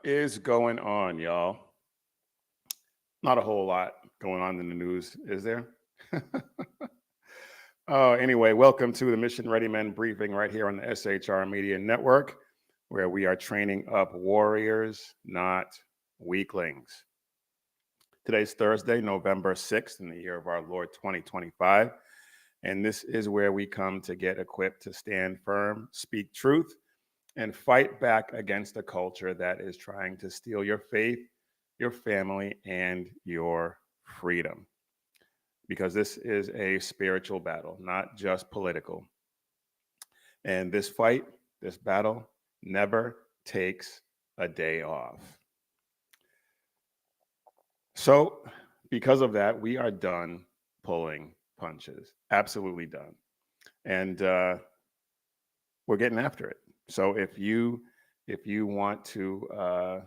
is going on, y'all? Not a whole lot going on in the news, is there? Anyway, welcome to the Mission Ready Men briefing right here on the SHR Media Network, where we are training up warriors, not weaklings. Today's Thursday, November 6th, in the year of our Lord 2025. And this is where we come to get equipped to stand firm, speak truth, and fight back against a culture that is trying to steal your faith, your family, and your freedom. Because this is a spiritual battle, not just political. And this fight, this battle, never takes a day off. So, because of that, we are done pulling punches. Absolutely done. And we're getting after it. So if you want to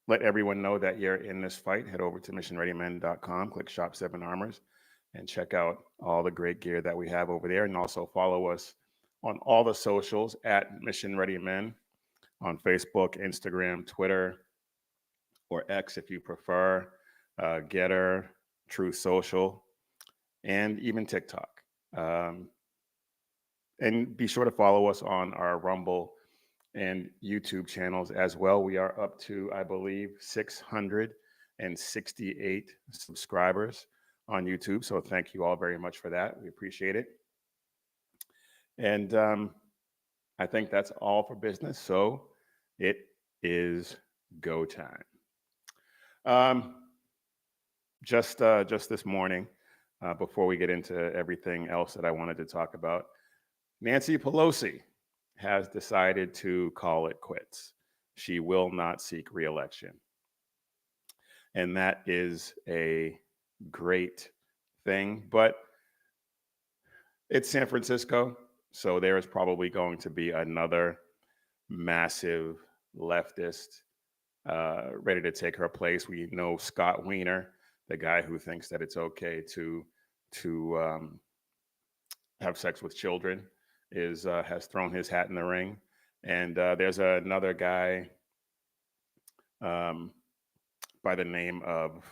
let everyone know that you're in this fight, head over to missionreadymen.com, click Shop 7 Armors, and check out all the great gear that we have over there. And also follow us on all the socials at Mission Ready Men on Facebook, Instagram, Twitter, or X if you prefer, Getter, True Social, and even TikTok. And be sure to follow us on our Rumble and YouTube channels as well. We are up to, I believe, 668 subscribers on YouTube. So thank you all very much for that. We appreciate it. And I think that's all for business. So it is go time. Just this morning, before we get into everything else that I wanted to talk about, Nancy Pelosi has decided to call it quits. She will not seek re-election. And that is a great thing, but it's San Francisco, so there is probably going to be another massive leftist ready to take her place. We know Scott Wiener, the guy who thinks that it's okay to have sex with children, has thrown his hat in the ring. And there's another guy by the name of,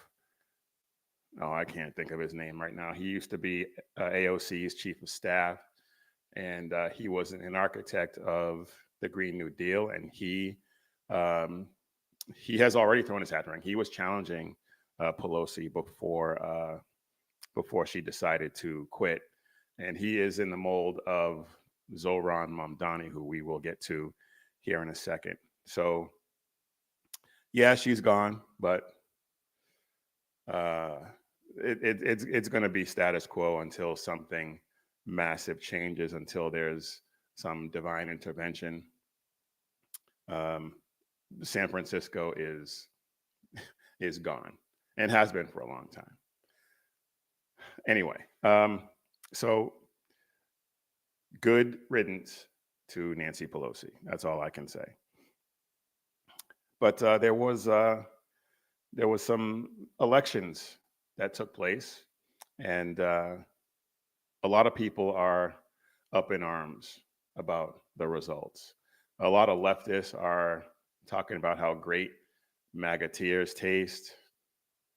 I can't think of his name right now. He used to be AOC's chief of staff, and he was an architect of the Green New Deal, and he has already thrown his hat in the ring. He was challenging Pelosi before she decided to quit. And he is in the mold of Zohran Mamdani, who we will get to here in a second. So, yeah, she's gone, but it's going to be status quo until something massive changes, until there's some divine intervention. San Francisco is gone and has been for a long time. Anyway, so good riddance to Nancy Pelosi. That's all I can say. But there was some elections that took place, and a lot of people are up in arms about the results. A lot of leftists are talking about how great MAGA-tears taste.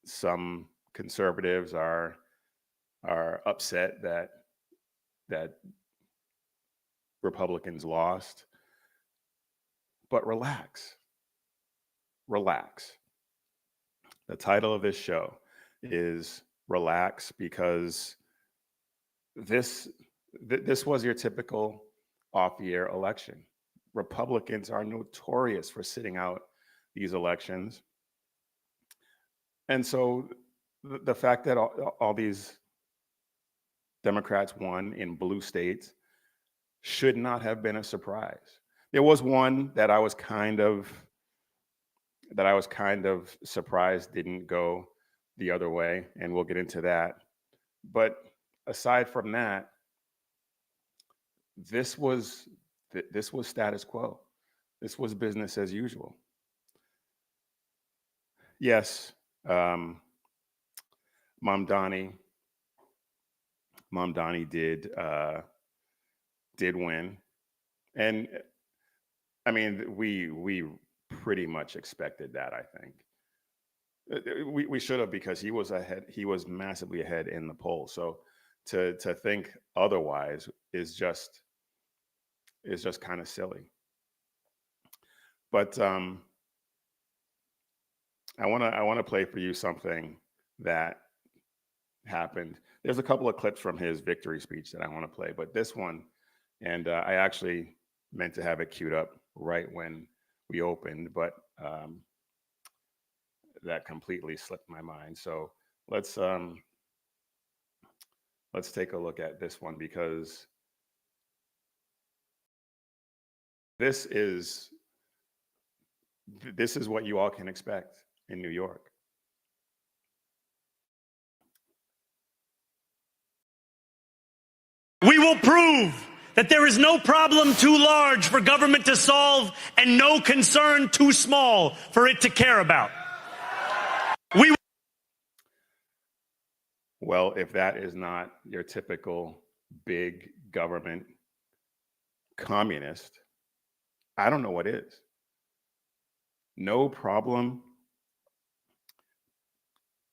Some conservatives are upset that Republicans lost. But relax. The title of this show is Relax, because this was your typical off-year election. Republicans are notorious for sitting out these elections. And so the fact that all these Democrats won in blue states should not have been a surprise. There was one that I was kind of surprised didn't go the other way, and we'll get into that. But aside from that, this was status quo. This was business as usual. Yes, Mamdani did win, and I mean, we pretty much expected that, I think. We should have, because he was ahead. He was massively ahead in the poll. So to think otherwise is just kind of silly. But I want to play for you something that happened. There's a couple of clips from his victory speech that I want to play, but this one, and I actually meant to have it queued up right when we opened, but that completely slipped my mind. So let's take a look at this one, because this is what you all can expect in New York. We will prove that there is no problem too large for government to solve and no concern too small for it to care about. Well, if that is not your typical big government communist, I don't know what is. No problem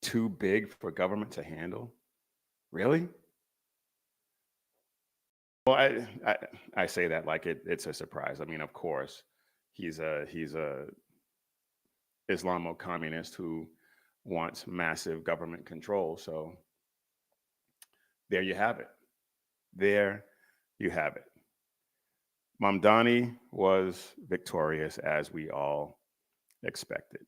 too big for government to handle? Really? Well, I say that like it's a surprise. I mean, of course, he's a Islamo-communist who wants massive government control. So there you have it. There you have it. Mamdani was victorious, as we all expected.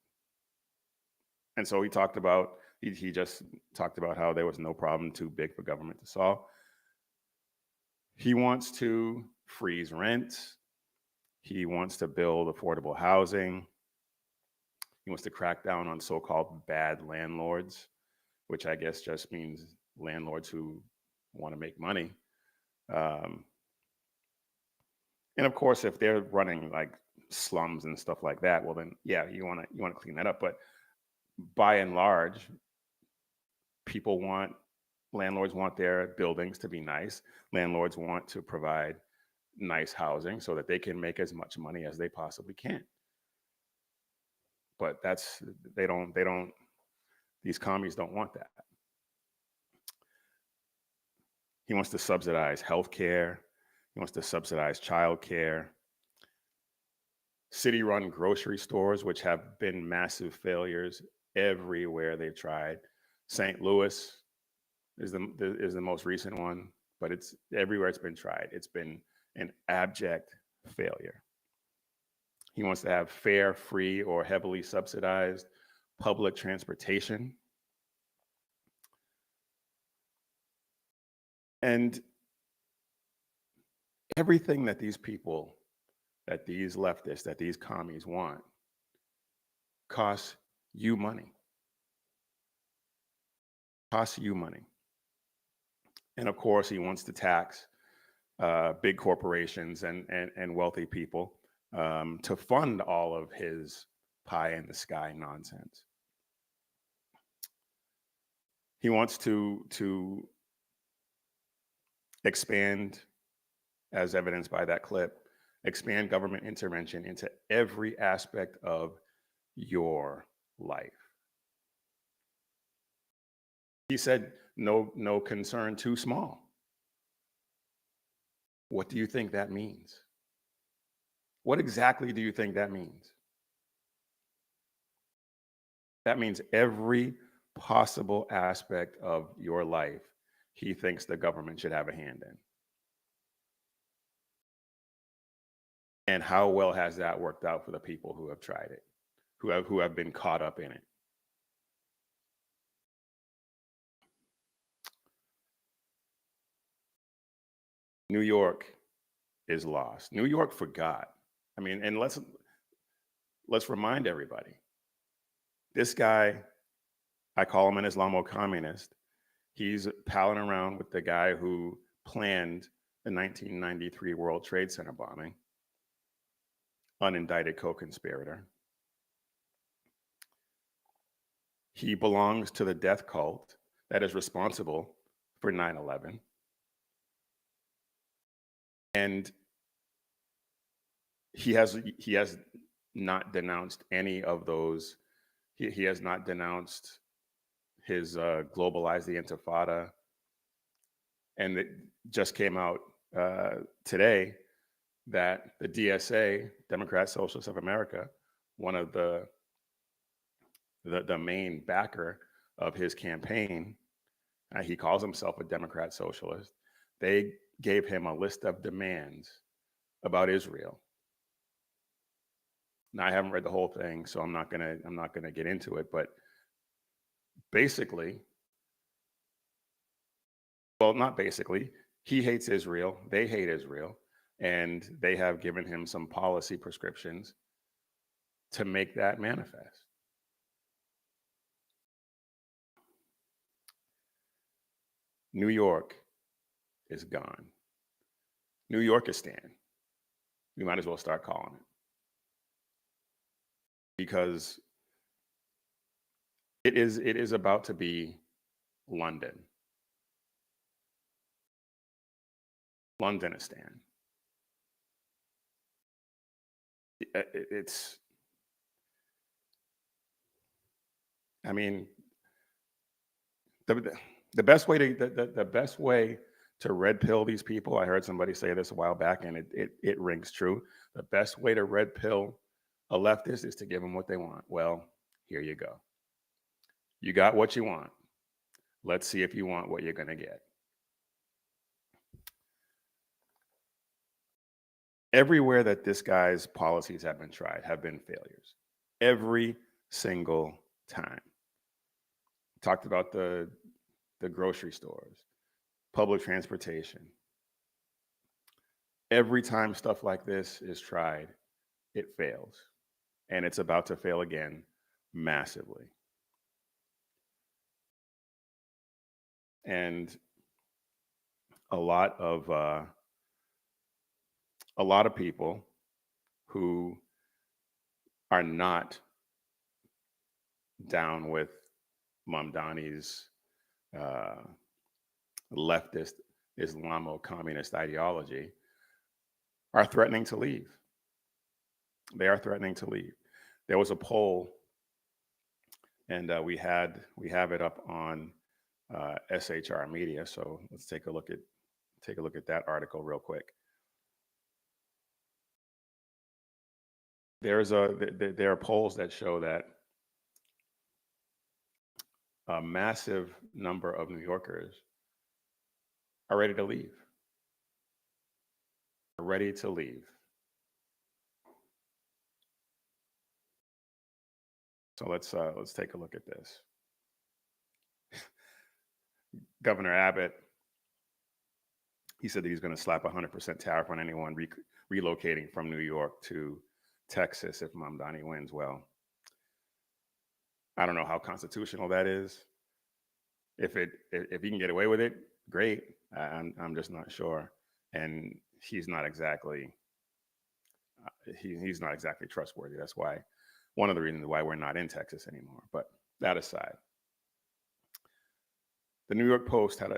And so he talked about, he just talked about how there was no problem too big for government to solve. He wants to freeze rent. He wants to build affordable housing. He wants to crack down on so-called bad landlords, which I guess just means landlords who want to make money. And of course, if they're running like slums and stuff like that, well then, yeah, you want to clean that up. But by and large, landlords want their buildings to be nice. Landlords want to provide nice housing so that they can make as much money as they possibly can. But these commies don't want that. He wants to subsidize healthcare. He wants to subsidize childcare. City-run grocery stores, which have been massive failures everywhere they've tried. St. Louis is the most recent one, but it's everywhere it's been tried. It's been an abject failure. He wants to have fair, free, or heavily subsidized public transportation. And everything that these people, that these leftists, that these commies want costs you money. Costs you money. And of course, he wants to tax big corporations and wealthy people to fund all of his pie in the sky nonsense. He wants to expand, as evidenced by that clip, expand government intervention into every aspect of your life. He said, no concern too small. What do you think that means? What exactly do you think that means? That means every possible aspect of your life, he thinks the government should have a hand in. And how well has that worked out for the people who have tried it, who have been caught up in it? New York is lost. New York forgot. I mean, and let's remind everybody. This guy, I call him an Islamo-communist. He's palling around with the guy who planned the 1993 World Trade Center bombing, unindicted co-conspirator. He belongs to the death cult that is responsible for 9/11. And he has not denounced any of those. He has not denounced his globalize the Intifada, and it just came out today that the DSA, Democrat Socialists of America, one of the main backer of his campaign, he calls himself a Democrat socialist. They gave him a list of demands about Israel. Now, I haven't read the whole thing, so I'm not gonna get into it. But basically, well, not basically, he hates Israel. They hate Israel, and they have given him some policy prescriptions to make that manifest. New York is gone. New Yorkistan. We might as well start calling it, because it is about to be London. Londonistan. It's, I mean, the best way to red pill these people. I heard somebody say this a while back, and it rings true. The best way to red pill a leftist is to give them what they want. Well, here you go. You got what you want. Let's see if you want what you're going to get. Everywhere that this guy's policies have been tried have been failures. Every single time. Talked about the grocery stores, public transportation. Every time stuff like this is tried, it fails. And it's about to fail again massively. And a lot of people who are not down with Mamdani's leftist Islamo-communist ideology are threatening to leave. They are threatening to leave. There was a poll, and we have it up on SHR Media. So let's take a look at that article real quick. There are polls that show that a massive number of New Yorkers are ready to leave. Are ready to leave. So let's take a look at this. Governor Abbott, he said that he's going to slap 100% tariff on anyone relocating from New York to Texas if Mamdani wins. Well, I don't know how constitutional that is. If he can get away with it, great. I'm just not sure. And he's not exactly trustworthy. That's why one of the reasons why we're not in Texas anymore. But that aside, the New York Post had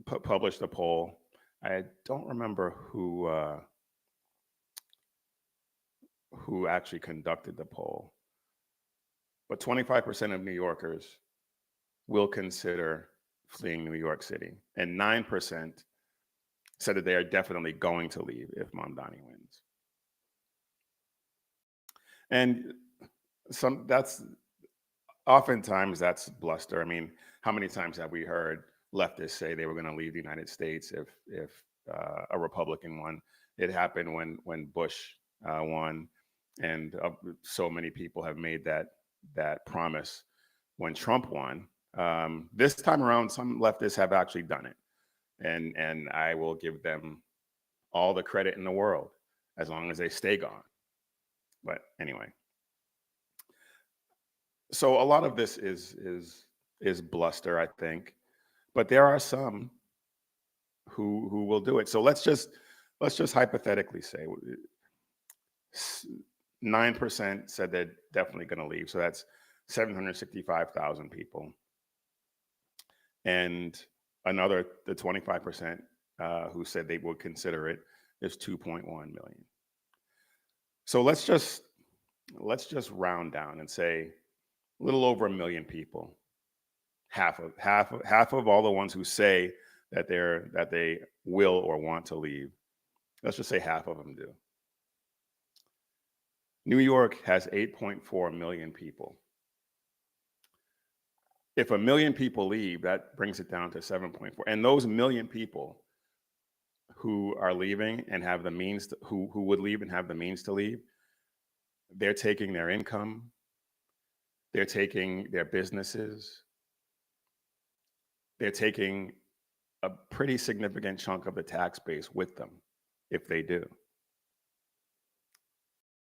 published a poll. I don't remember who actually conducted the poll, but 25% of New Yorkers will consider fleeing New York City, and 9% said that they are definitely going to leave if Mamdani wins. And oftentimes that's bluster. I mean, how many times have we heard leftists say they were going to leave the United States if a Republican won? It happened when Bush won, and so many people have made that promise when Trump won. This time around, some leftists have actually done it, and I will give them all the credit in the world as long as they stay gone. But anyway, so a lot of this is bluster, I think, but there are some who will do it. So let's just hypothetically say 9% said they're definitely going to leave. So that's 765,000 people. And the 25% who said they would consider it is 2.1 million. So let's just round down and say a little over 1 million people, half of all the ones who say that they will or want to leave. Let's just say half of them do. New York has 8.4 million people. If 1 million people leave, that brings it down to 7.4. And those million people who are leaving and have the means to, who would leave and have the means to leave, they're taking their income, they're taking their businesses, they're taking a pretty significant chunk of the tax base with them if they do.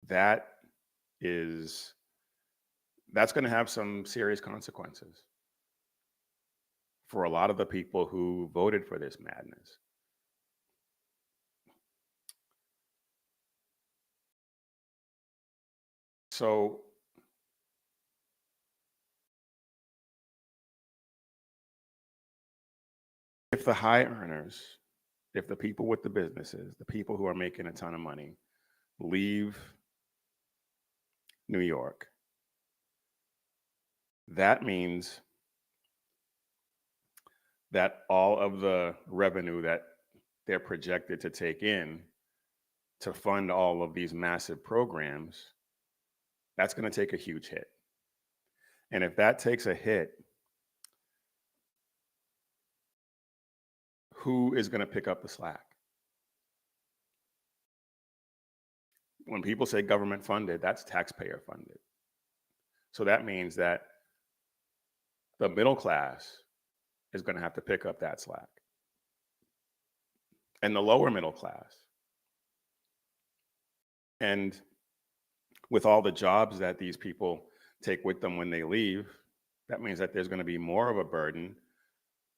That's going to have some serious consequences for a lot of the people who voted for this madness. So if the high earners, if the people with the businesses, the people who are making a ton of money leave New York, that means that all of the revenue that they're projected to take in to fund all of these massive programs, that's going to take a huge hit. And if that takes a hit, who is going to pick up the slack? When people say government funded, that's taxpayer funded. So that means that the middle class is going to have to pick up that slack. And the lower middle class. And with all the jobs that these people take with them when they leave, that means that there's going to be more of a burden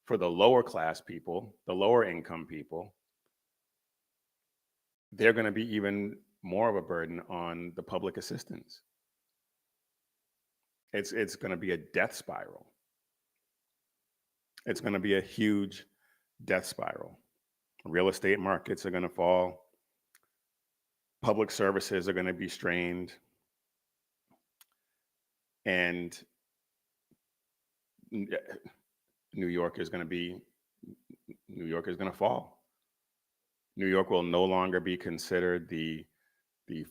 for the lower class people, the lower income people. They're going to be even more of a burden on the public assistance. It's going to be a death spiral. It's going to be a huge death spiral. Real estate markets are going to fall. Public services are going to be strained. And New York is going to fall. New York will no longer be considered the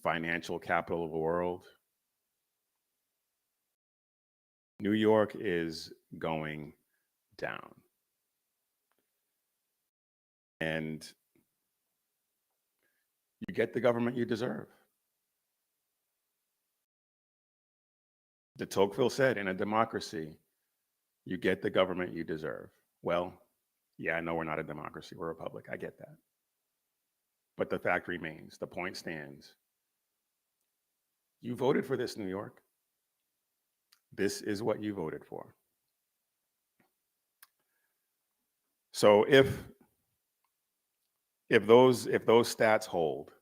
financial capital of the world. New York is going down. And you get the government you deserve. De Tocqueville said, in a democracy, you get the government you deserve. Well, yeah, I know we're not a democracy, we're a republic. I get that. But the fact remains, the point stands. You voted for this, New York. This is what you voted for. So if those stats hold,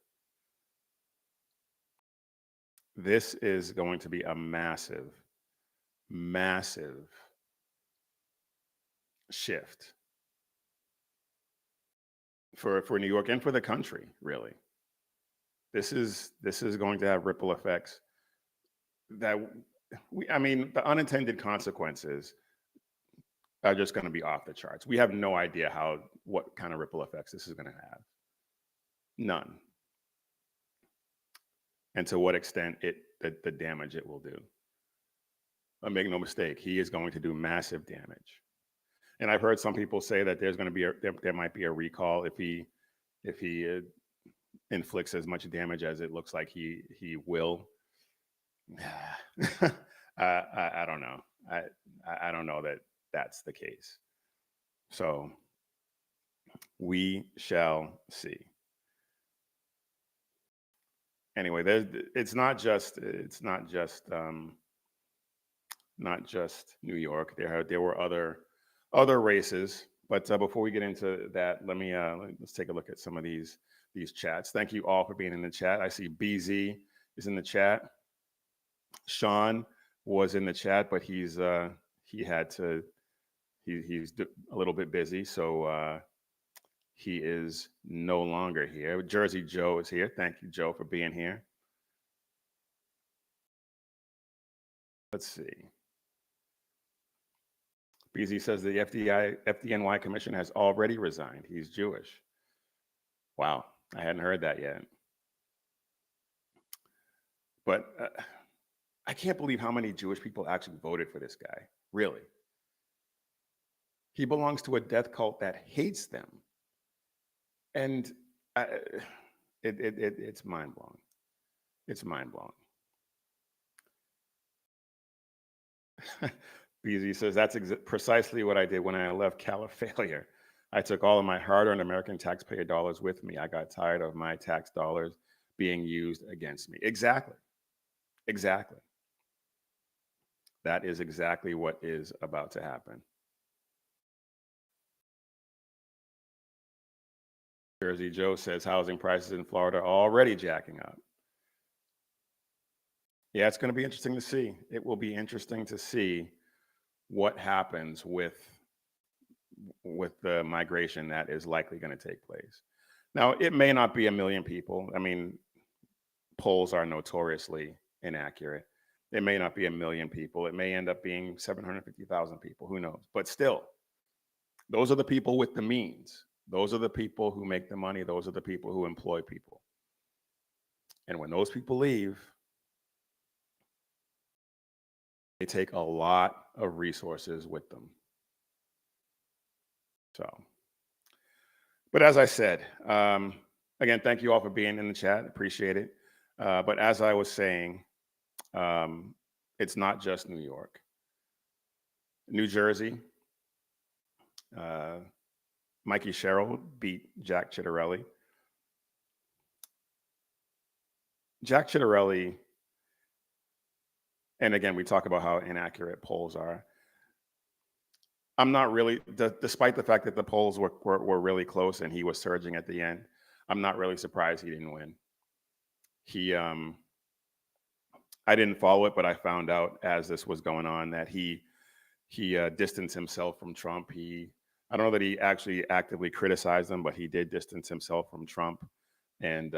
this is going to be a massive, massive shift for New York and for the country, really. This is going to have ripple effects that the unintended consequences are just going to be off the charts. We have no idea what kind of ripple effects this is going to have. None. And to what extent the damage it will do. But make no mistake, he is going to do massive damage. And I've heard some people say that there's going to be there might be a recall if he inflicts as much damage as it looks like he will. I don't know. I don't know that that's the case. So we shall see. Anyway, it's not just New York. There were other races, but before we get into that, let's take a look at some of these chats. Thank you all for being in the chat. I see BZ is in the chat. Sean was in the chat, but he's a little bit busy, so he is no longer here. Jersey Joe is here. Thank you, Joe, for being here. Let's see. BZ says the FDNY commission has already resigned. He's Jewish. Wow, I hadn't heard that yet. But I can't believe how many Jewish people actually voted for this guy. Really. He belongs to a death cult that hates them. And it's mind-blowing. It's mind-blowing. BZ says, that's precisely what I did when I left Califailure. I took all of my hard-earned American taxpayer dollars with me. I got tired of my tax dollars being used against me. Exactly. Exactly. That is exactly what is about to happen. Jersey Joe says housing prices in Florida are already jacking up. Yeah, it's going to be interesting to see. It will be interesting to see what happens with the migration that is likely going to take place. Now, it may not be 1 million people. I mean, polls are notoriously inaccurate. It may not be 1 million people. It may end up being 750,000 people. Who knows? But still, those are the people with the means. Those are the people who make the money. Those are the people who employ people. And when those people leave, they take a lot of resources with them. So, but as I said, again, thank you all for being in the chat. Appreciate it. But as I was saying, it's not just New York. New Jersey, Mikey Sherrill beat Jack Ciattarelli. Jack Ciattarelli, and again, we talk about how inaccurate polls are. I'm not really, despite the fact that the polls were really close and he was surging at the end, I'm not really surprised he didn't win. I didn't follow it, but I found out as this was going on that he distanced himself from Trump. I don't know that he actually actively criticized him, but he did distance himself from Trump, and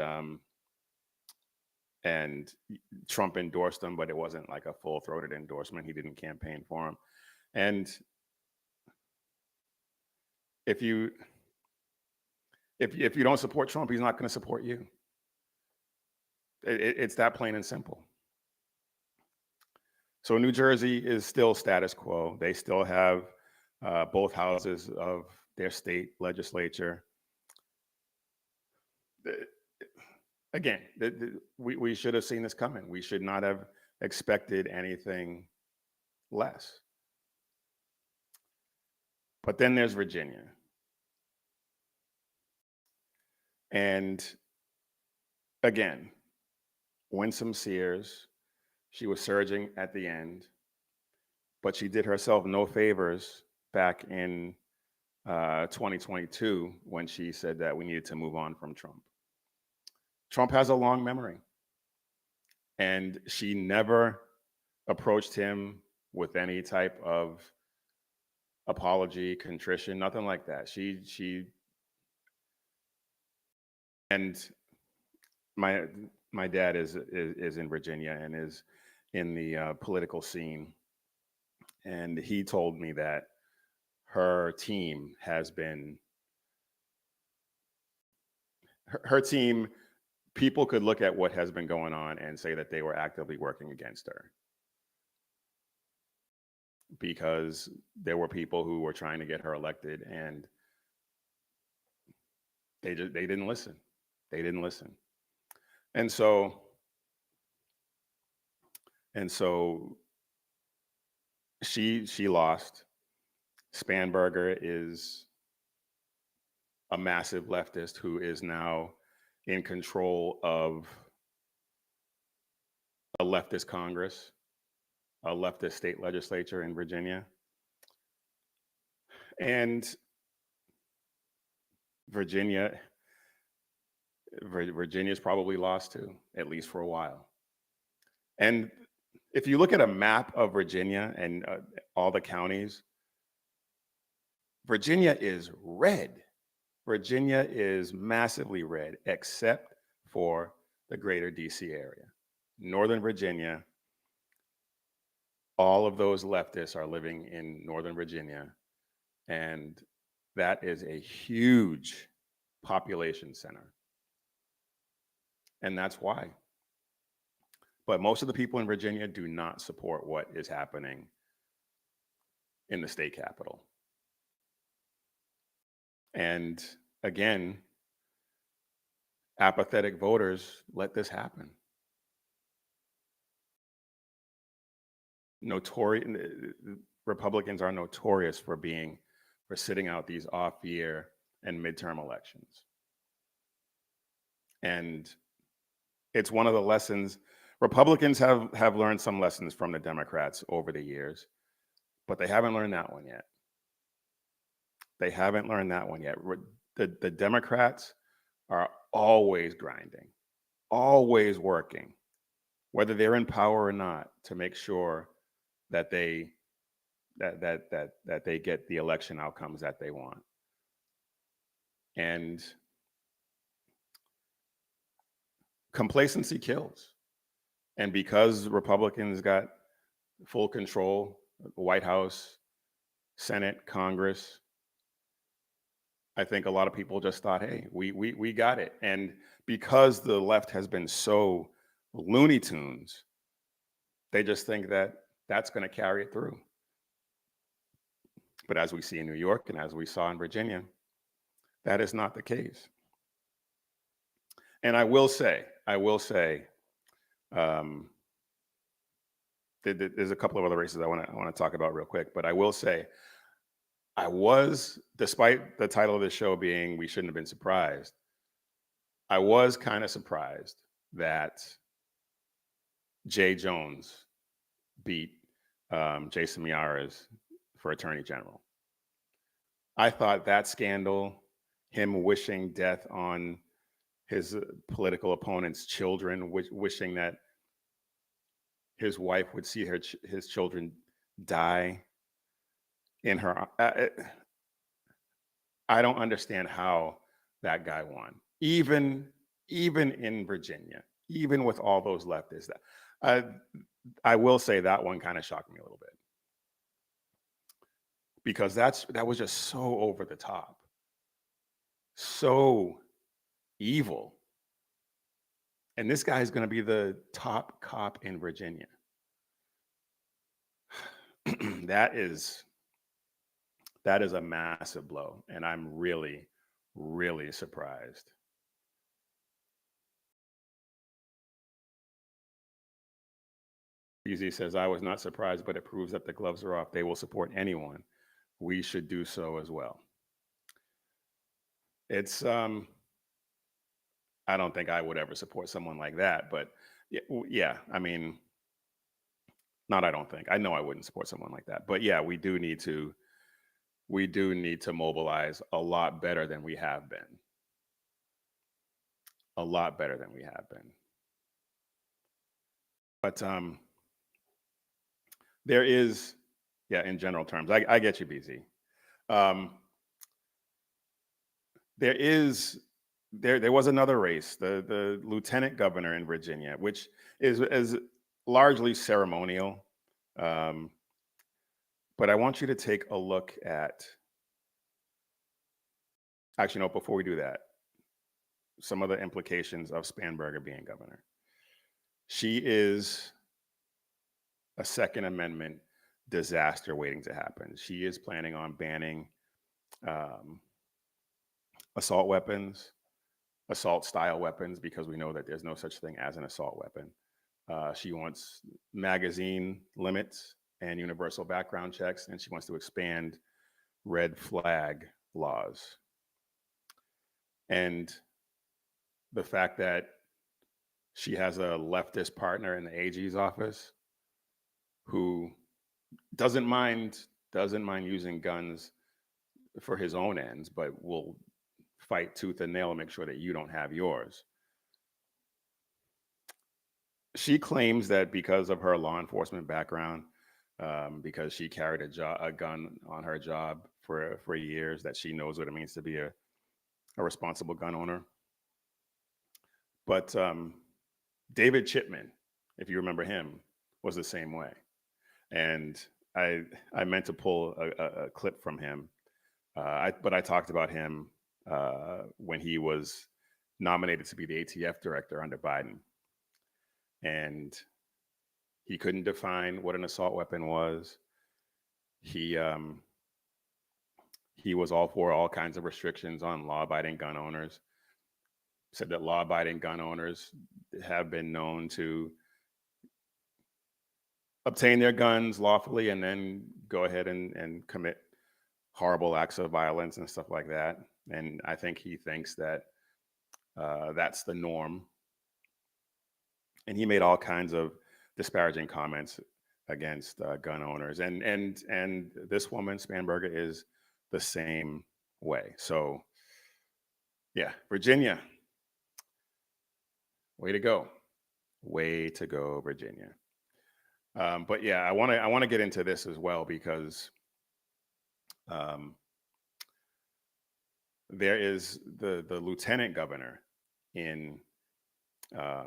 Trump endorsed him, but it wasn't like a full-throated endorsement. He didn't campaign for him. And if you don't support Trump, he's not going to support you. It's that plain and simple. So New Jersey is still status quo. They still have both houses of their state legislature. Again, we should have seen this coming. We should not have expected anything less. But then there's Virginia. And again, Winsome Sears, she was surging at the end, but she did herself no favors back in 2022 when she said that we needed to move on from Trump. Trump has a long memory, and she never approached him with any type of apology, contrition, nothing like that. And my dad is in Virginia and is in the political scene, and he told me that her team has been her team. People could look at what has been going on and say that they were actively working against her because there were people who were trying to get her elected, and they didn't listen. They didn't listen. And so she lost. Spanberger is a massive leftist who is now in control of a leftist Congress, a leftist state legislature in Virginia. And Virginia's probably lost too, at least for a while. And if you look at a map of Virginia and all the counties, Virginia is red. Virginia is massively red, except for the greater DC area. Northern Virginia All of those leftists are living in Northern Virginia, and that is a huge population center. And that's why. But most of the people in Virginia do not support what is happening in the state capitol. And again, apathetic voters let this happen. Republicans are notorious for sitting out these off-year and midterm elections. And it's one of the lessons. Republicans have learned some lessons from the Democrats over the years, but they haven't learned that one yet. They haven't learned that one yet. The Democrats are always grinding, always working, whether they're in power or not, to make sure that they get the election outcomes that they want. And complacency kills. And because Republicans got full control, the White House, Senate, Congress, I think a lot of people just thought, hey, we got it. And because the left has been so Looney Tunes, they just think that that's going to carry it through. But as we see in New York and as we saw in Virginia, that is not the case. And I will say, there's a couple of other races I want to talk about real quick, but I will say, despite the title of the show being "We Shouldn't Have Been Surprised," I was kind of surprised that Jay Jones beat Jason Miyares for Attorney General. I thought that scandal, him wishing death on his political opponent's children, wishing that his wife would see his children die in her. I don't understand how that guy won, even in Virginia, even with all those leftists. I will say that one kind of shocked me a little bit, because that was just so over the top, so evil. And this guy is going to be the top cop in Virginia. That is a massive blow, and I'm really, really surprised. BZ says, I was not surprised, but it proves that the gloves are off. They will support anyone. We should do so as well. It's, I don't think I would ever support someone like that, but yeah, I mean, I don't think. I know I wouldn't support someone like that, but yeah, we do need to mobilize a lot better than we have been. A lot better than we have been. But there is, yeah, in general terms, I get you, BZ. There was another race, the lieutenant governor in Virginia, which is largely ceremonial. But I want you to take a look at, actually, no, before we do that, some of the implications of Spanberger being governor. She is a Second Amendment disaster waiting to happen. She is planning on banning assault weapons, assault-style weapons, because we know that there's no such thing as an assault weapon. She wants magazine limits and universal background checks, and she wants to expand red flag laws. And the fact that she has a leftist partner in the AG's office who doesn't mind using guns for his own ends, but will fight tooth and nail and make sure that you don't have yours. She claims that because of her law enforcement background, because she carried a gun on her job for years, that she knows what it means to be a responsible gun owner. But David Chipman, if you remember him, was the same way. And I meant to pull a clip from him, but I talked about him when he was nominated to be the ATF director under Biden, and he couldn't define what an assault weapon was. He was all for all kinds of restrictions on law-abiding gun owners. Said that law-abiding gun owners have been known to obtain their guns lawfully and then go ahead and commit horrible acts of violence and stuff like that. And I think he thinks that that's the norm. And he made all kinds of disparaging comments against gun owners. And this woman, Spanberger, is the same way. So yeah, Virginia, way to go. Way to go, Virginia. But yeah, I want to get into this as well, because there is the lieutenant governor in the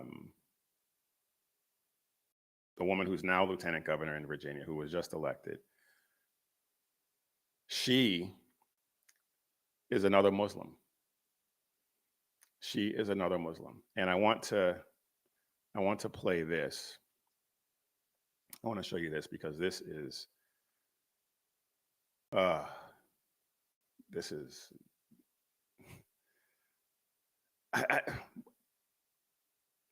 woman who's now lieutenant governor in Virginia, who was just elected. She is another Muslim. She is another Muslim, and I want to play this. I want to show you this because this is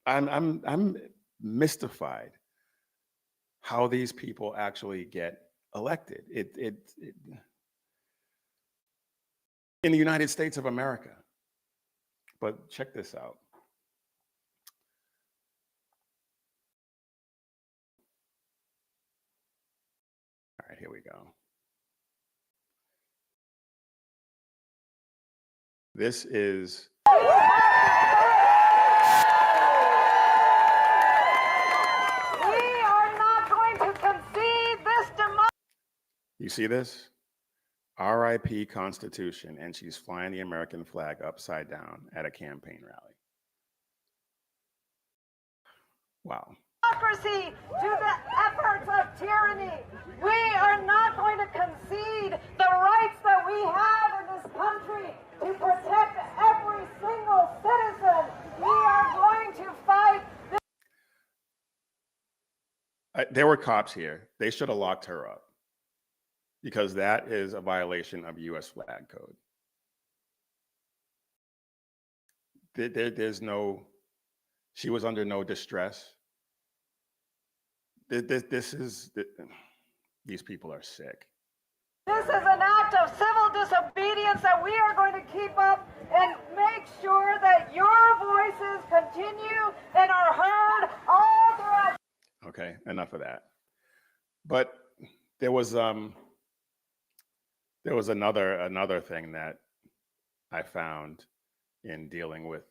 I'm mystified how these people actually get elected. It in the United States of America. But check this out. All right, here we go. This is you see this? RIP Constitution, and she's flying the American flag upside down at a campaign rally. Wow. Democracy to the efforts of tyranny. We are not going to concede the rights that we have in this country to protect every single citizen. We are going to fight this. There were cops here. They should have locked her up, because that is a violation of U.S. flag code. There's no, she was under no distress. These people are sick. This is an act of civil disobedience that we are going to keep up and make sure that your voices continue and are heard all throughout. Okay, enough of that. But there was another thing that I found in dealing with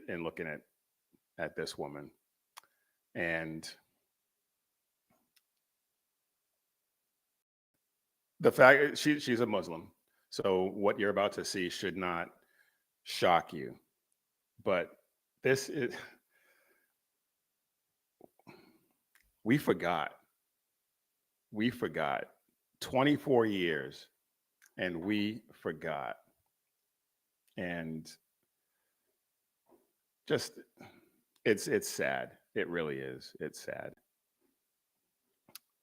in looking at this woman, and the fact she's a Muslim. So what you're about to see should not shock you. But this is, we forgot 24 years, and we forgot. And just, it's sad. It really is. It's sad.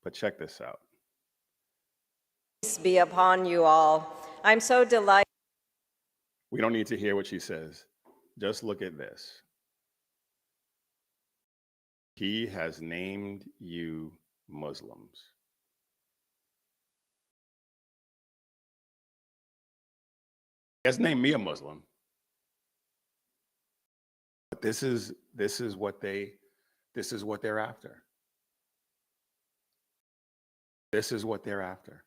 But check this out. Peace be upon you all. I'm so delighted. We don't need to hear what she says. Just look at this. He has named you Muslims. He has named me a Muslim. But this is what they're after. This is what they're after.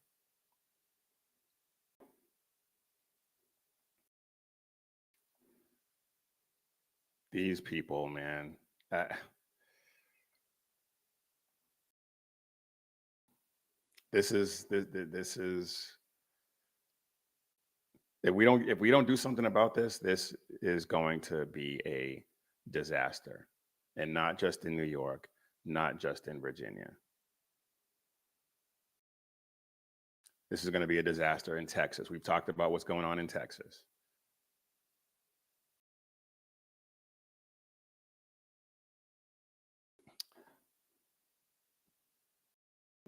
These people, man. This is if we don't do something about this, this is going to be a disaster, and not just in New York, not just in Virginia. This is going to be a disaster in Texas. We've talked about what's going on in Texas.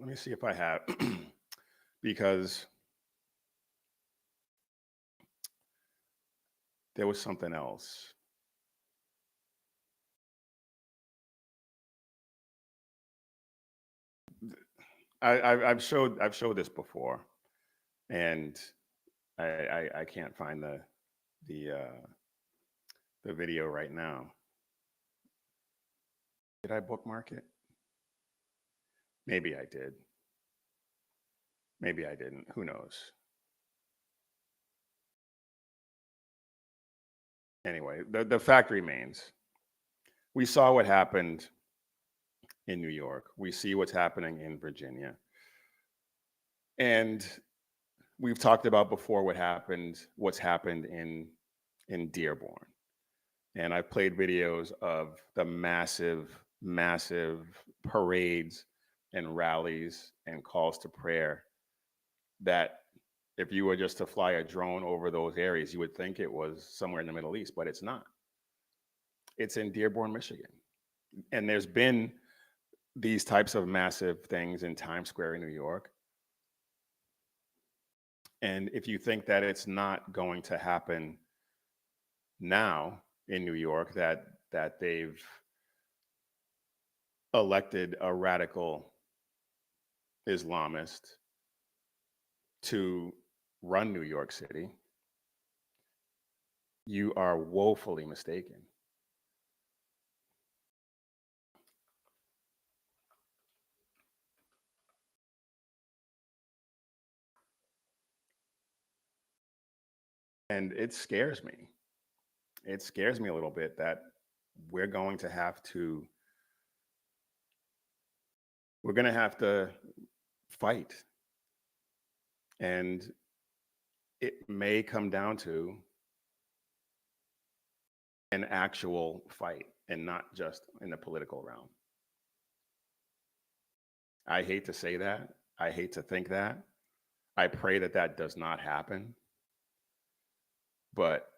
Let me see if I have, because there was something else. I've showed this before, and I can't find the video right now. Did I bookmark it? Maybe I did. Maybe I didn't. Who knows? Anyway, the fact remains. We saw what happened in New York. We see what's happening in Virginia. And we've talked about before what's happened in Dearborn. And I've played videos of the massive parades and rallies and calls to prayer that if you were just to fly a drone over those areas, you would think it was somewhere in the Middle East, but it's not. It's in Dearborn, Michigan. And there's been these types of massive things in Times Square in New York. And if you think that it's not going to happen now in New York, that they've elected a radical Islamist to run New York City, you are woefully mistaken. And it scares me. It scares me a little bit that we're going to have to fight. And it may come down to an actual fight and not just in the political realm. I hate to say that. I hate to think that. I pray that that does not happen. But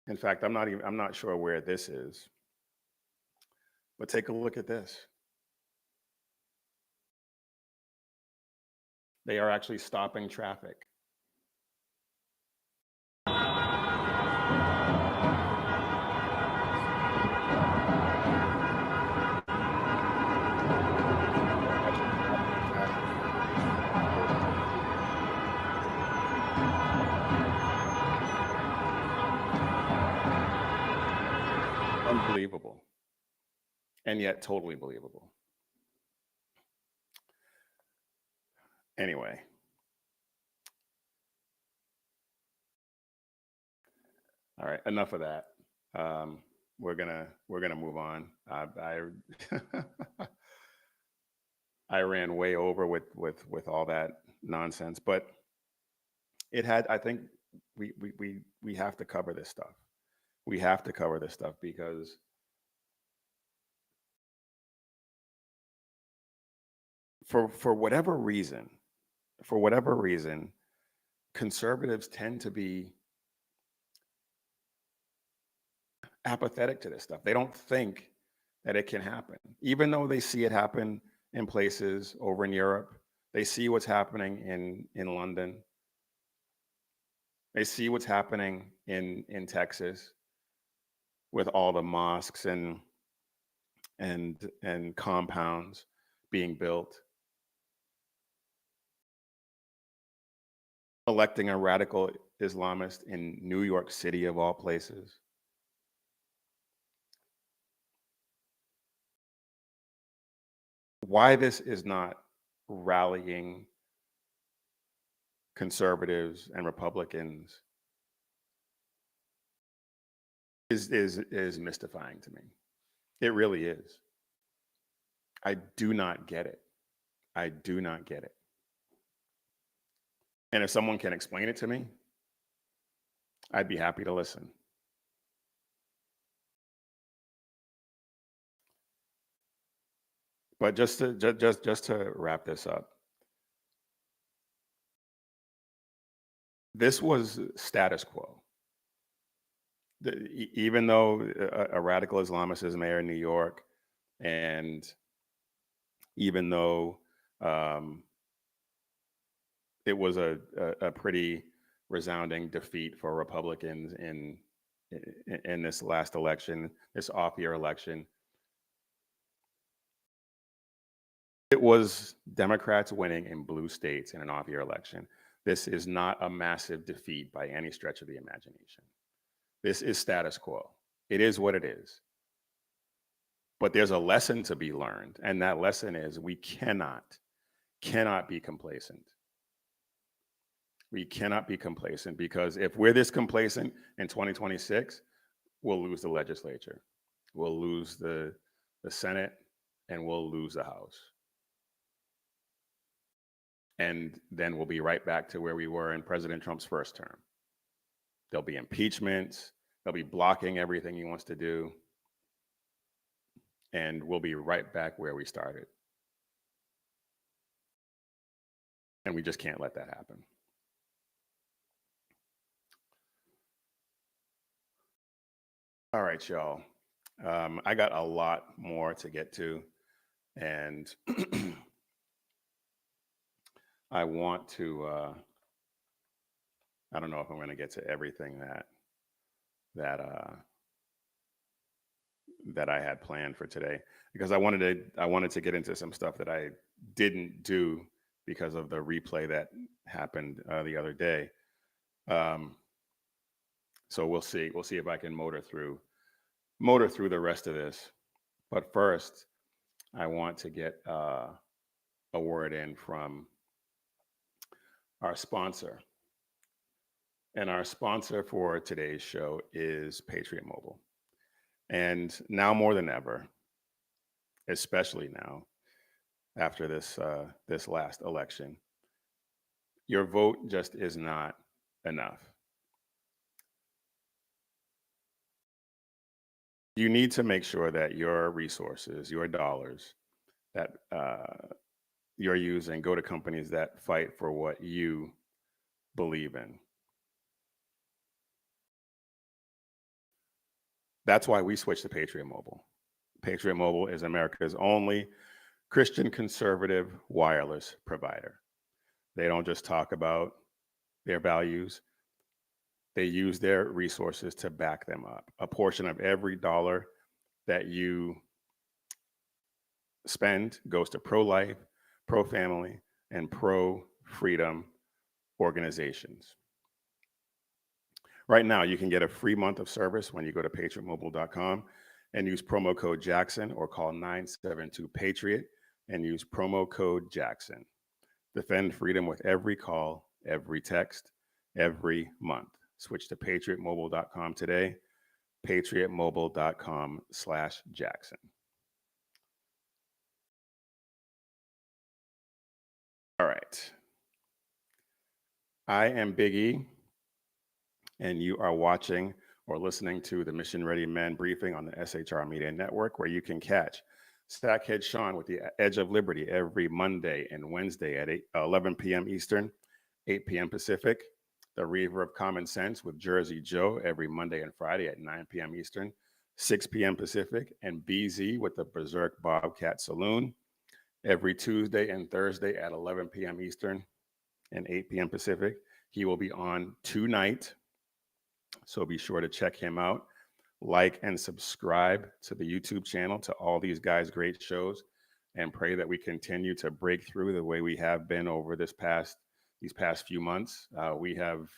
in fact, I'm not sure where this is. But take a look at this. They are actually stopping traffic. Unbelievable. And yet totally believable. Anyway. All right, enough of that. We're gonna move on. I ran way over with all that nonsense, but I think we have to cover this stuff. We have to cover this stuff because for whatever reason, conservatives tend to be apathetic to this stuff. They don't think that it can happen, even though they see it happen in places over in Europe. They see what's happening in London. They see what's happening in Texas with all the mosques and compounds being built. Electing a radical Islamist in New York City, of all places. Why this is not rallying conservatives and Republicans is mystifying to me. It really is. I do not get it. I do not get it. And if someone can explain it to me, I'd be happy to listen. But just to wrap this up, this was status quo. Even though a radical Islamist is mayor in New York, and even though it was a pretty resounding defeat for Republicans in this last election, this off-year election, it was Democrats winning in blue states in an off-year election. This is not a massive defeat by any stretch of the imagination. This is status quo. It is what it is. But there's a lesson to be learned, and that lesson is we cannot be complacent. We cannot be complacent, because if we're this complacent in 2026, we'll lose the legislature, we'll lose the Senate, and we'll lose the House. And then we'll be right back to where we were in President Trump's first term. There'll be impeachments, they'll be blocking everything he wants to do, and we'll be right back where we started. And we just can't let that happen. All right, y'all. I got a lot more to get to, and I want to, I don't know if I'm going to get to everything that I had planned for today, because I wanted to get into some stuff that I didn't do because of the replay that happened the other day. So we'll see if I can motor through the rest of this. But first, I want to get a word in from our sponsor. And our sponsor for today's show is Patriot Mobile. And now more than ever, especially now after this last election, your vote just is not enough. You need to make sure that your resources, your dollars that you're using, go to companies that fight for what you believe in. That's why we switched to Patriot Mobile. Patriot Mobile is America's only Christian conservative wireless provider. They don't just talk about their values, they use their resources to back them up. A portion of every dollar that you spend goes to pro-life, pro-family, and pro-freedom organizations. Right now, you can get a free month of service when you go to patriotmobile.com and use promo code Jackson, or call 972-PATRIOT and use promo code Jackson. Defend freedom with every call, every text, every month. Switch to patriotmobile.com today, patriotmobile.com/Jackson. All right. I am Big E, and you are watching or listening to the Mission Ready Men briefing on the SHR Media Network, where you can catch Stackhead Sean with the Edge of Liberty every Monday and Wednesday at 11 p.m. Eastern, 8 p.m. Pacific. The Reaver of Common Sense with Jersey Joe every Monday and Friday at 9 p.m. Eastern, 6 p.m. Pacific. And BZ with the Berserk Bobcat Saloon every Tuesday and Thursday at 11 p.m. Eastern and 8 p.m. Pacific. He will be on tonight, so be sure to check him out. Like and subscribe to the YouTube channel, to all these guys' great shows, and pray that we continue to break through the way we have been over these past few months. We have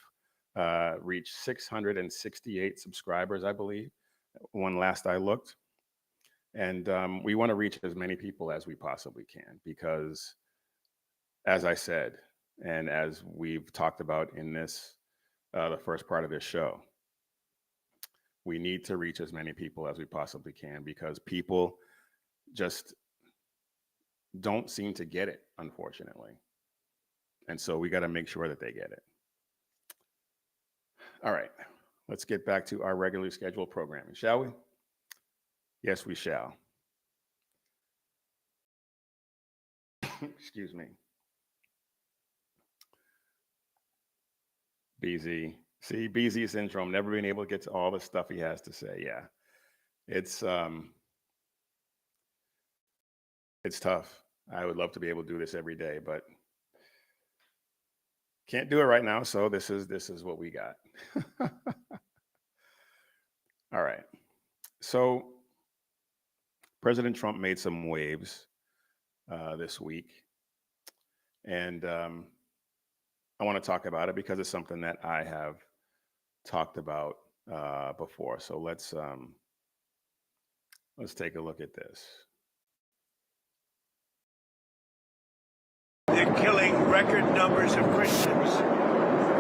reached 668 subscribers, I believe, when last I looked. And we want to reach as many people as we possibly can, because, as I said, and as we've talked about in this, the first part of this show, we need to reach as many people as we possibly can, because people just don't seem to get it, unfortunately. And so we got to make sure that they get it. All right, let's get back to our regularly scheduled programming, shall we? Yes, we shall. excuse me. BZ. See, BZ syndrome, never being able to get to all the stuff he has to say. Yeah. It's tough. I would love to be able to do this every day, but can't do it right now. So this is what we got. All right. So President Trump made some waves this week, and I want to talk about it because it's something that I have talked about before. So let's take a look at this. They're killing record numbers of Christians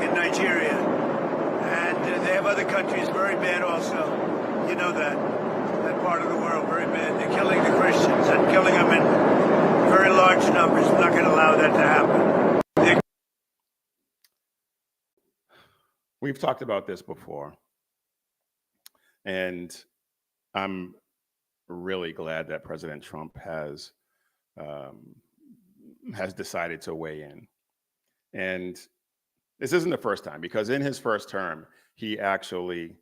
in Nigeria. And they have other countries very bad also. You know that part of the world, very bad. They're killing the Christians and killing them in very large numbers. We're not going to allow that to happen. We've talked about this before. And I'm really glad that President Trump has decided to weigh in. And this isn't the first time, because in his first term, he actually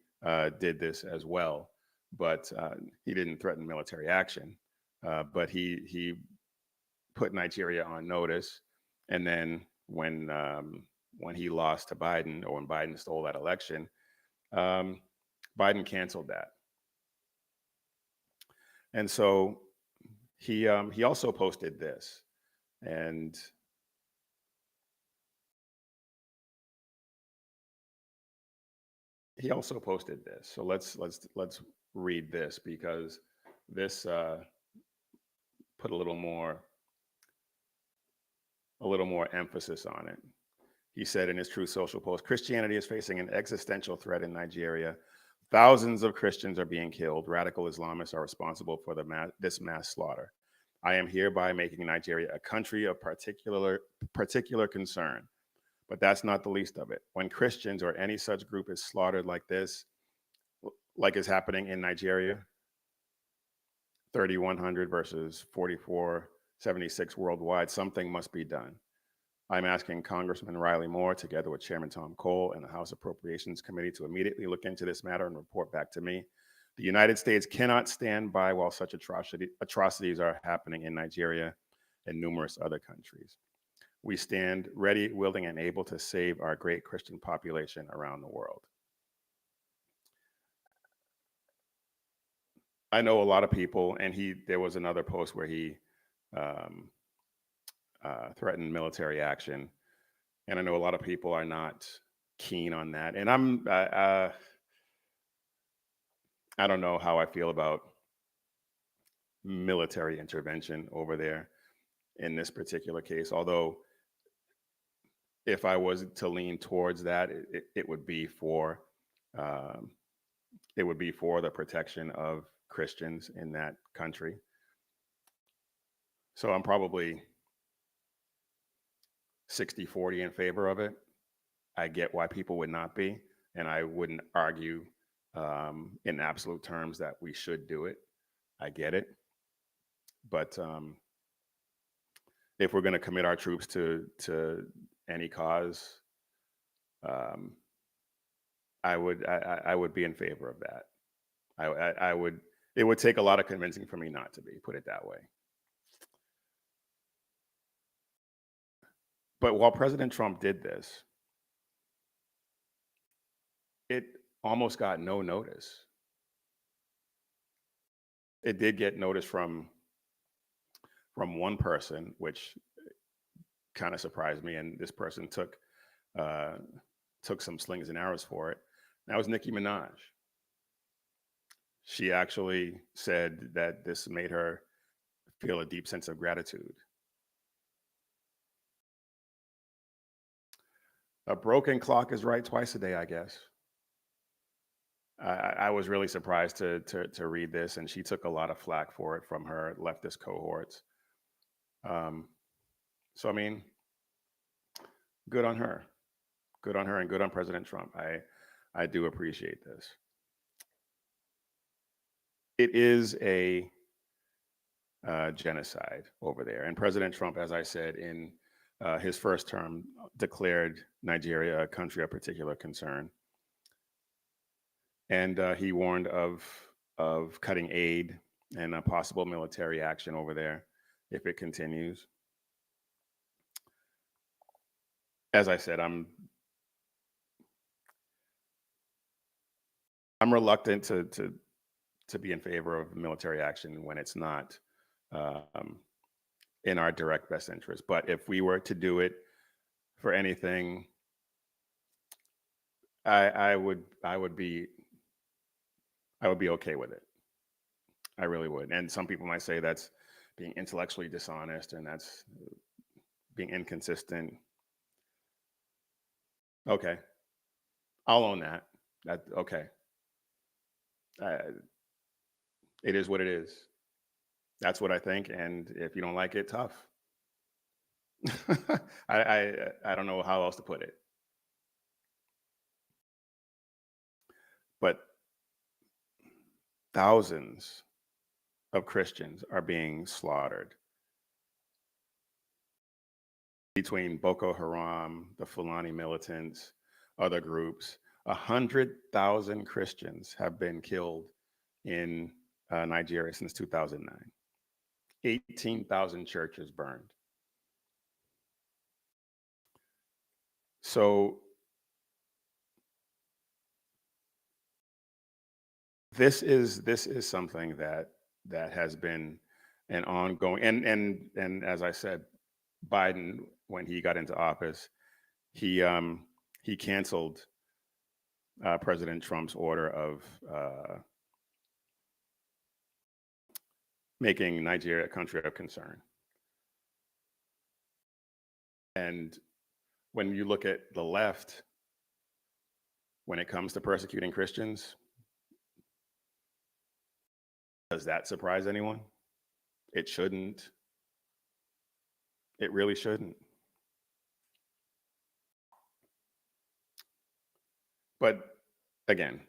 did this as well, but he didn't threaten military action. But he put Nigeria on notice. And then when he lost to Biden, or when Biden stole that election, Biden canceled that. And so he also posted this. And he also posted this. So let's read this, because this put a little more emphasis on it. He said in his Truth Social post, Christianity is facing an existential threat in Nigeria. Thousands of Christians are being killed. Radical Islamists are responsible for this mass slaughter. I am hereby making Nigeria a country of particular concern. But that's not the least of it. When Christians or any such group is slaughtered like this, like is happening in Nigeria, 3,100 versus 4,476 worldwide, something must be done. I'm asking Congressman Riley Moore, together with Chairman Tom Cole and the House Appropriations Committee, to immediately look into this matter and report back to me. The United States cannot stand by while such atrocities are happening in Nigeria and numerous other countries. We stand ready, willing, and able to save our great Christian population around the world. I know a lot of people, and there was another post where he threatened military action, and I know a lot of people are not keen on that. And I don't know how I feel about military intervention over there in this particular case, although if I was to lean towards that, it would be for the protection of Christians in that country. So I'm probably 60-40 in favor of it. I get why people would not be, and I wouldn't argue in absolute terms that we should do it. I get it. But if we're going to commit our troops to any cause, I would be in favor of that. It would take a lot of convincing for me not to be, put it that way. But while President Trump did this, it almost got no notice. It did get notice from one person, which kind of surprised me, and this person took some slings and arrows for it. That was Nicki Minaj. She actually said that this made her feel a deep sense of gratitude. A broken clock is right twice a day, I guess. I was really surprised to read this, and she took a lot of flack for it from her leftist cohorts. So, I mean, good on her. Good on her, and good on President Trump. I do appreciate this. It is a genocide over there. And President Trump, as I said, in his first term, declared Nigeria a country of particular concern. And he warned of cutting aid and a possible military action over there if it continues. As I said, I'm reluctant to be in favor of military action when it's not in our direct best interest. But if we were to do it for anything, I would be okay with it. I really would. And some people might say that's being intellectually dishonest and that's being inconsistent. Okay, I'll own that. Okay. It is what it is. That's what I think, and if you don't like it, tough. I don't know how else to put it. But thousands of Christians are being slaughtered between Boko Haram, the Fulani militants, other groups. 100,000 Christians have been killed in Nigeria since 2009. 18,000 churches burned. So this is something that has been an ongoing, and as I said, Biden, when he got into office, he canceled President Trump's order of making Nigeria a country of concern. And when you look at the left, when it comes to persecuting Christians, does that surprise anyone? It shouldn't. It really shouldn't. But again,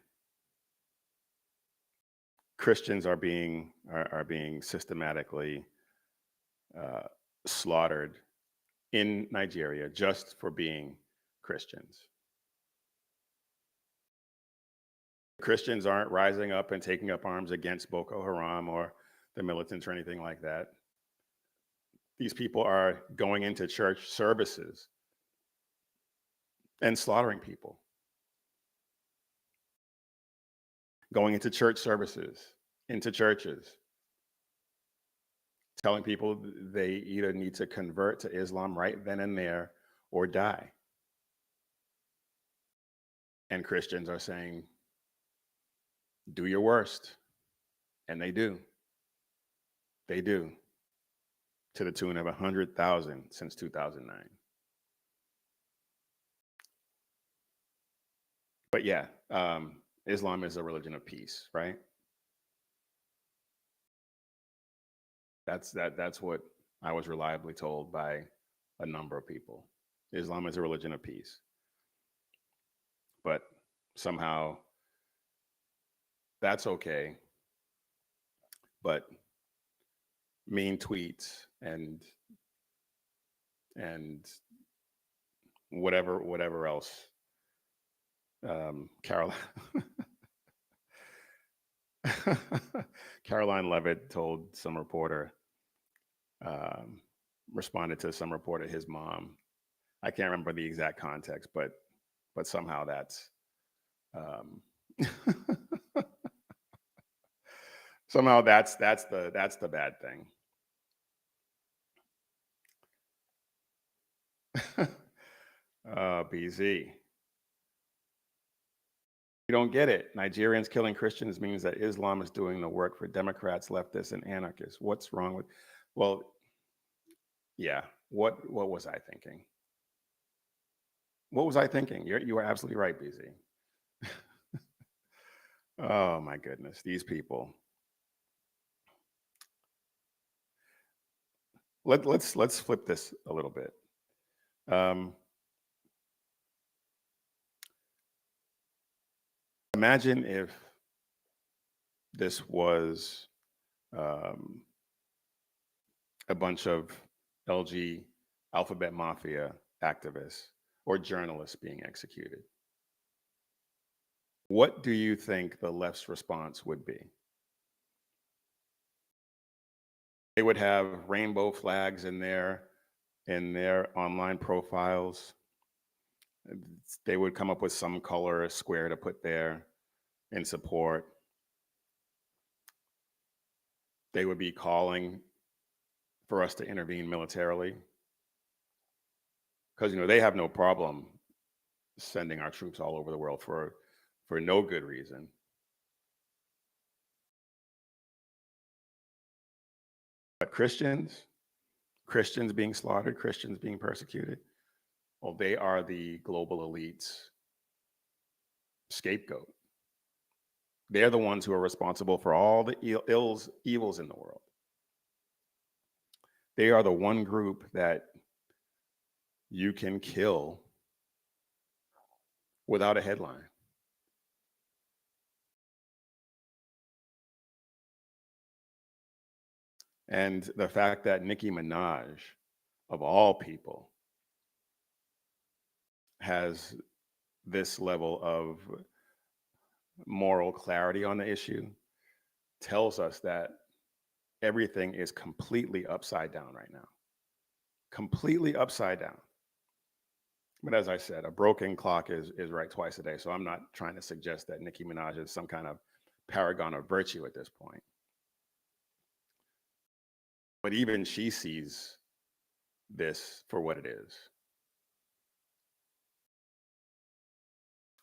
Christians are being systematically slaughtered in Nigeria just for being Christians. Christians aren't rising up and taking up arms against Boko Haram or the militants or anything like that. These people are going into church services and slaughtering people. Going into church services, into churches, telling people they either need to convert to Islam right then and there or die. And Christians are saying, do your worst. And they do. They do. To the tune of 100,000 since 2009. But yeah, Islam is a religion of peace, right? That's what I was reliably told by a number of people. Islam is a religion of peace. But somehow that's okay. But mean tweets and whatever else, Caroline Levitt told some reporter, responded to some reporter, his mom. I can't remember the exact context, but somehow that's somehow that's the bad thing. BZ. You don't get it. Nigerians killing Christians means that Islam is doing the work for Democrats, leftists, and anarchists. What's wrong with? Well, yeah. What was I thinking? What was I thinking? You are absolutely right, BZ. Oh my goodness, these people. Let's flip this a little bit. Imagine if this was a bunch of LG alphabet mafia activists or journalists being executed. What do you think the left's response would be? They would have rainbow flags in their online profiles. They would come up with some color square to put there in support. They would be calling for us to intervene militarily, because they have no problem sending our troops all over the world for no good reason. But Christians being slaughtered, Christians being persecuted, well, they are the global elite's scapegoat. They're the ones who are responsible for all the evils in the world. They are the one group that you can kill without a headline. And the fact that Nicki Minaj, of all people, has this level of moral clarity on the issue tells us that everything is completely upside down right now. Completely upside down. But as I said, a broken clock is right twice a day. So I'm not trying to suggest that Nicki Minaj is some kind of paragon of virtue at this point. But even she sees this for what it is.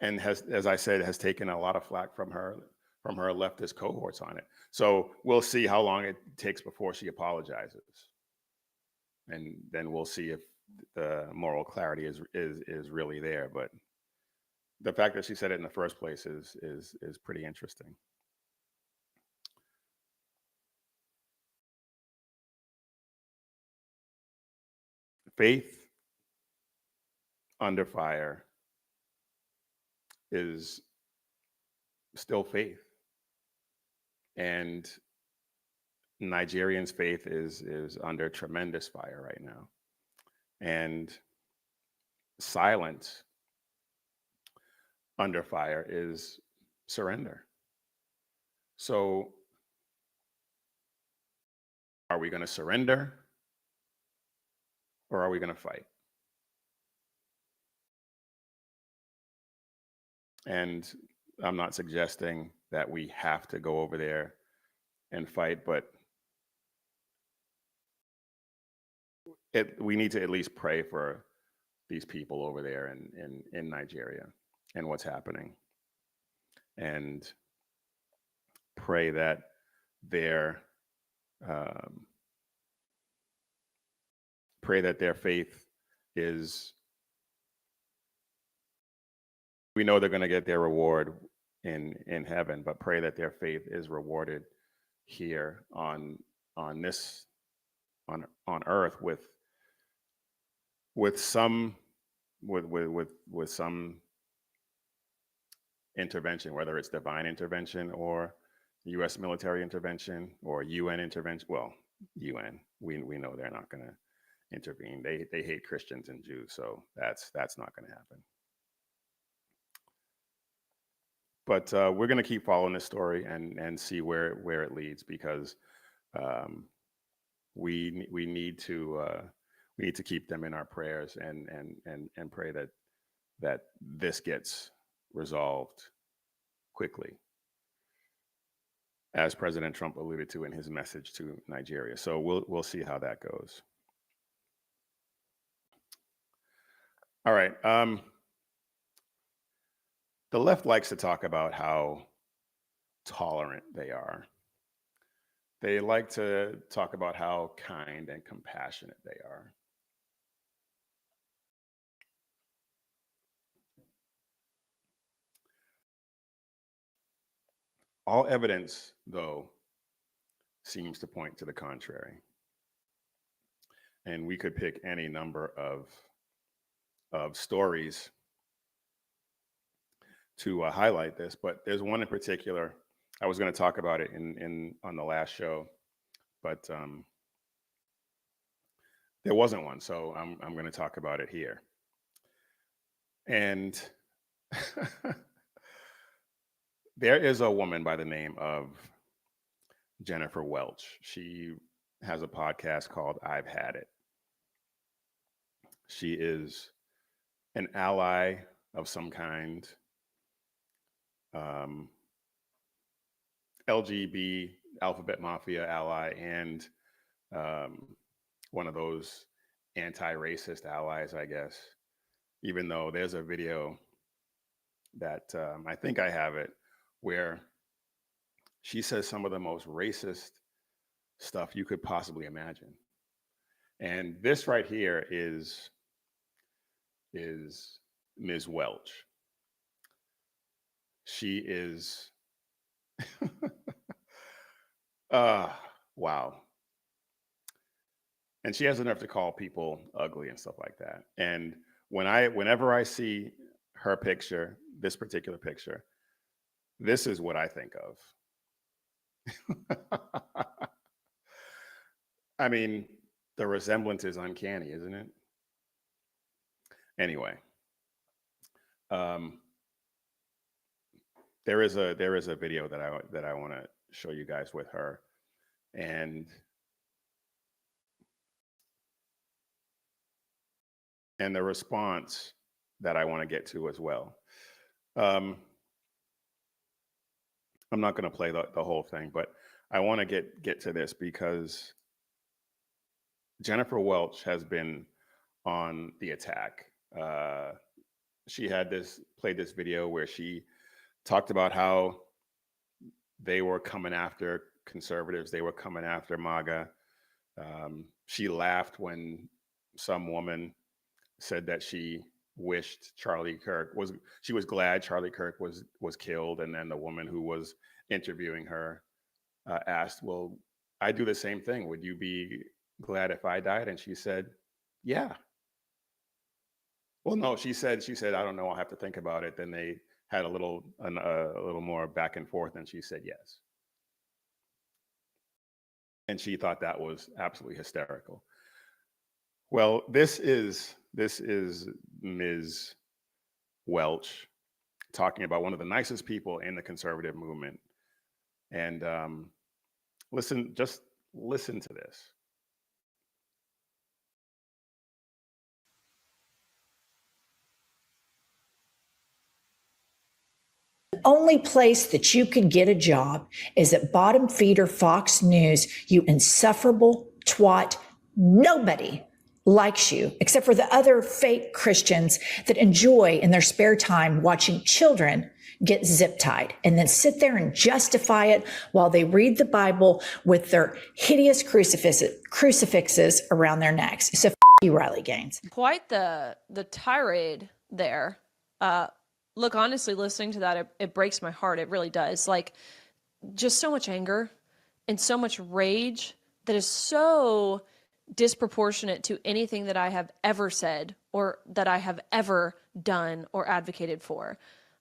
And has, as I said, has taken a lot of flack from her leftist cohorts on it. So we'll see how long it takes before she apologizes. And then we'll see if the moral clarity is really there. But the fact that she said it in the first place is pretty interesting. Faith under fire is still faith. And Nigerians' faith is under tremendous fire right now. And silence under fire is surrender. So are we going to surrender, or are we going to fight? And I'm not suggesting that we have to go over there and fight, but we need to at least pray for these people over there in Nigeria and what's happening, and pray that their faith is, we know they're going to get their reward in heaven, but pray that their faith is rewarded here on earth with some intervention, whether it's divine intervention or U.S. military intervention or UN intervention. Well, UN, we know they're not going to intervene. They hate Christians and Jews, so that's not going to happen. But we're going to keep following this story and see where it leads, because we need to keep them in our prayers and pray that this gets resolved quickly, as President Trump alluded to in his message to Nigeria. So we'll see how that goes. All right. The left likes to talk about how tolerant they are. They like to talk about how kind and compassionate they are. All evidence, though, seems to point to the contrary. And we could pick any number of stories to highlight this, but there's one in particular. I was going to talk about it on the last show, but there wasn't one, so I'm going to talk about it here. And there is a woman by the name of Jennifer Welch. She has a podcast called I've Had It. She is an ally of some kind, LGB, Alphabet Mafia ally, and one of those anti-racist allies, I guess, even though there's a video that I think I have it, where she says some of the most racist stuff you could possibly imagine. And this right here is Ms. Welch. She is, wow. And she has enough to call people ugly and stuff like that. And whenever I see her picture, this particular picture, this is what I think of. I mean, the resemblance is uncanny, isn't it? Anyway, there is a video that I want to show you guys with her, and the response that I want to get to as well. I'm not going to play the whole thing, but I want to get to this because Jennifer Welch has been on the attack. She had played this video where she talked about how they were coming after conservatives. They were coming after MAGA. She laughed when some woman said that she wished she was glad Charlie Kirk was killed. And then the woman who was interviewing her asked, well, I do the same thing. Would you be glad if I died? And she said, yeah. Well, no, she said, I don't know, I'll have to think about it. Then they had a little more back and forth, and she said yes. And she thought that was absolutely hysterical. Well, this is Ms. Welch talking about one of the nicest people in the conservative movement. And just listen to this. Only place that you could get a job is at bottom feeder Fox News, you insufferable twat. Nobody likes you except for the other fake Christians that enjoy in their spare time watching children get zip tied and then sit there and justify it while they read the Bible with their hideous crucifixes around their necks. So you, Riley Gaines. Quite the tirade there. Look, honestly, listening to that, it breaks my heart. It really does. Like, just so much anger and so much rage that is so disproportionate to anything that I have ever said or that I have ever done or advocated for.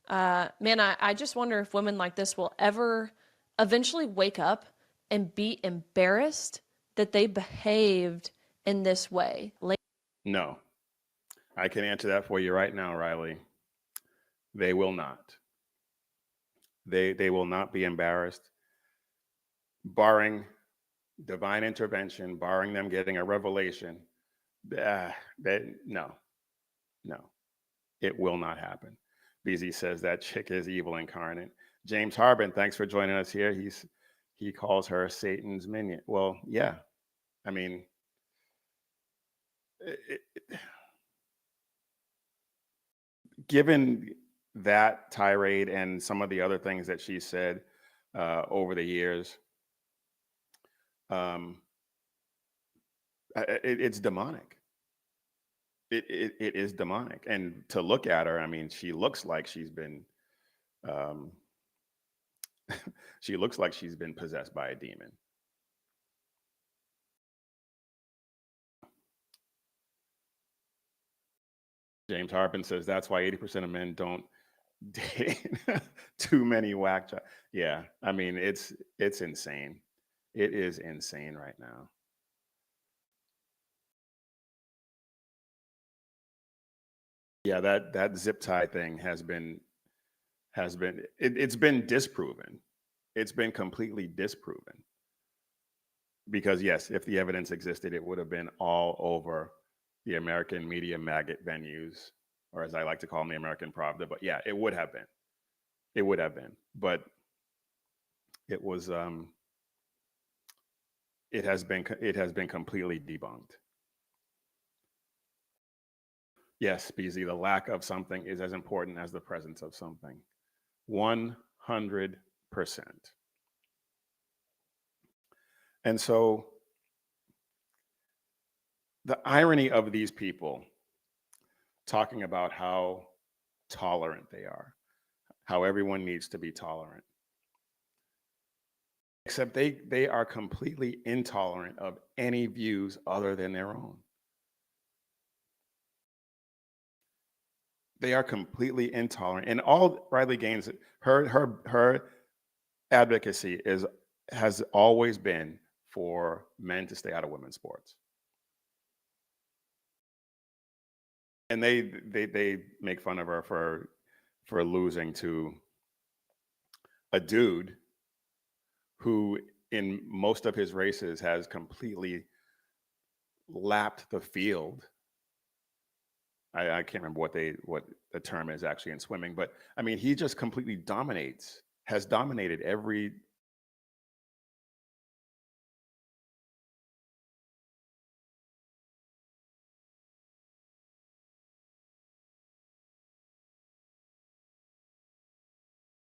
Man, I just wonder if women like this will ever eventually wake up and be embarrassed that they behaved in this way. No, I can answer that for you right now, Riley. They will not. They will not be embarrassed, barring divine intervention, barring them getting a revelation. No, it will not happen. BZ says that chick is evil incarnate. James Harbin, thanks for joining us here. He calls her Satan's minion. Well, yeah, I mean, given that tirade and some of the other things that she said over the years, it's demonic. It is demonic. And to look at her, I mean, she looks like she's been she looks like she's been possessed by a demon. James Harpin says that's why 80% of men don't date too many whack jobs. Yeah, I mean, it's insane. It is insane right now. Yeah, that zip tie thing has been it's been disproven. It's been completely disproven. Because yes, if the evidence existed, it would have been all over the American media maggot venues, or as I like to call them, the American Pravda. But yeah, it would have been. It would have been. But it was it has been completely debunked. Yes, BZ, the lack of something is as important as the presence of something. 100%. And so the irony of these people talking about how tolerant they are, how everyone needs to be tolerant, except they are completely intolerant of any views other than their own. They are completely intolerant. And all Riley Gaines, her advocacy has always been for men to stay out of women's sports. And they make fun of her for losing to a dude who in most of his races has completely lapped the field. I can't remember what the term is actually in swimming, but I mean, he just completely has dominated every.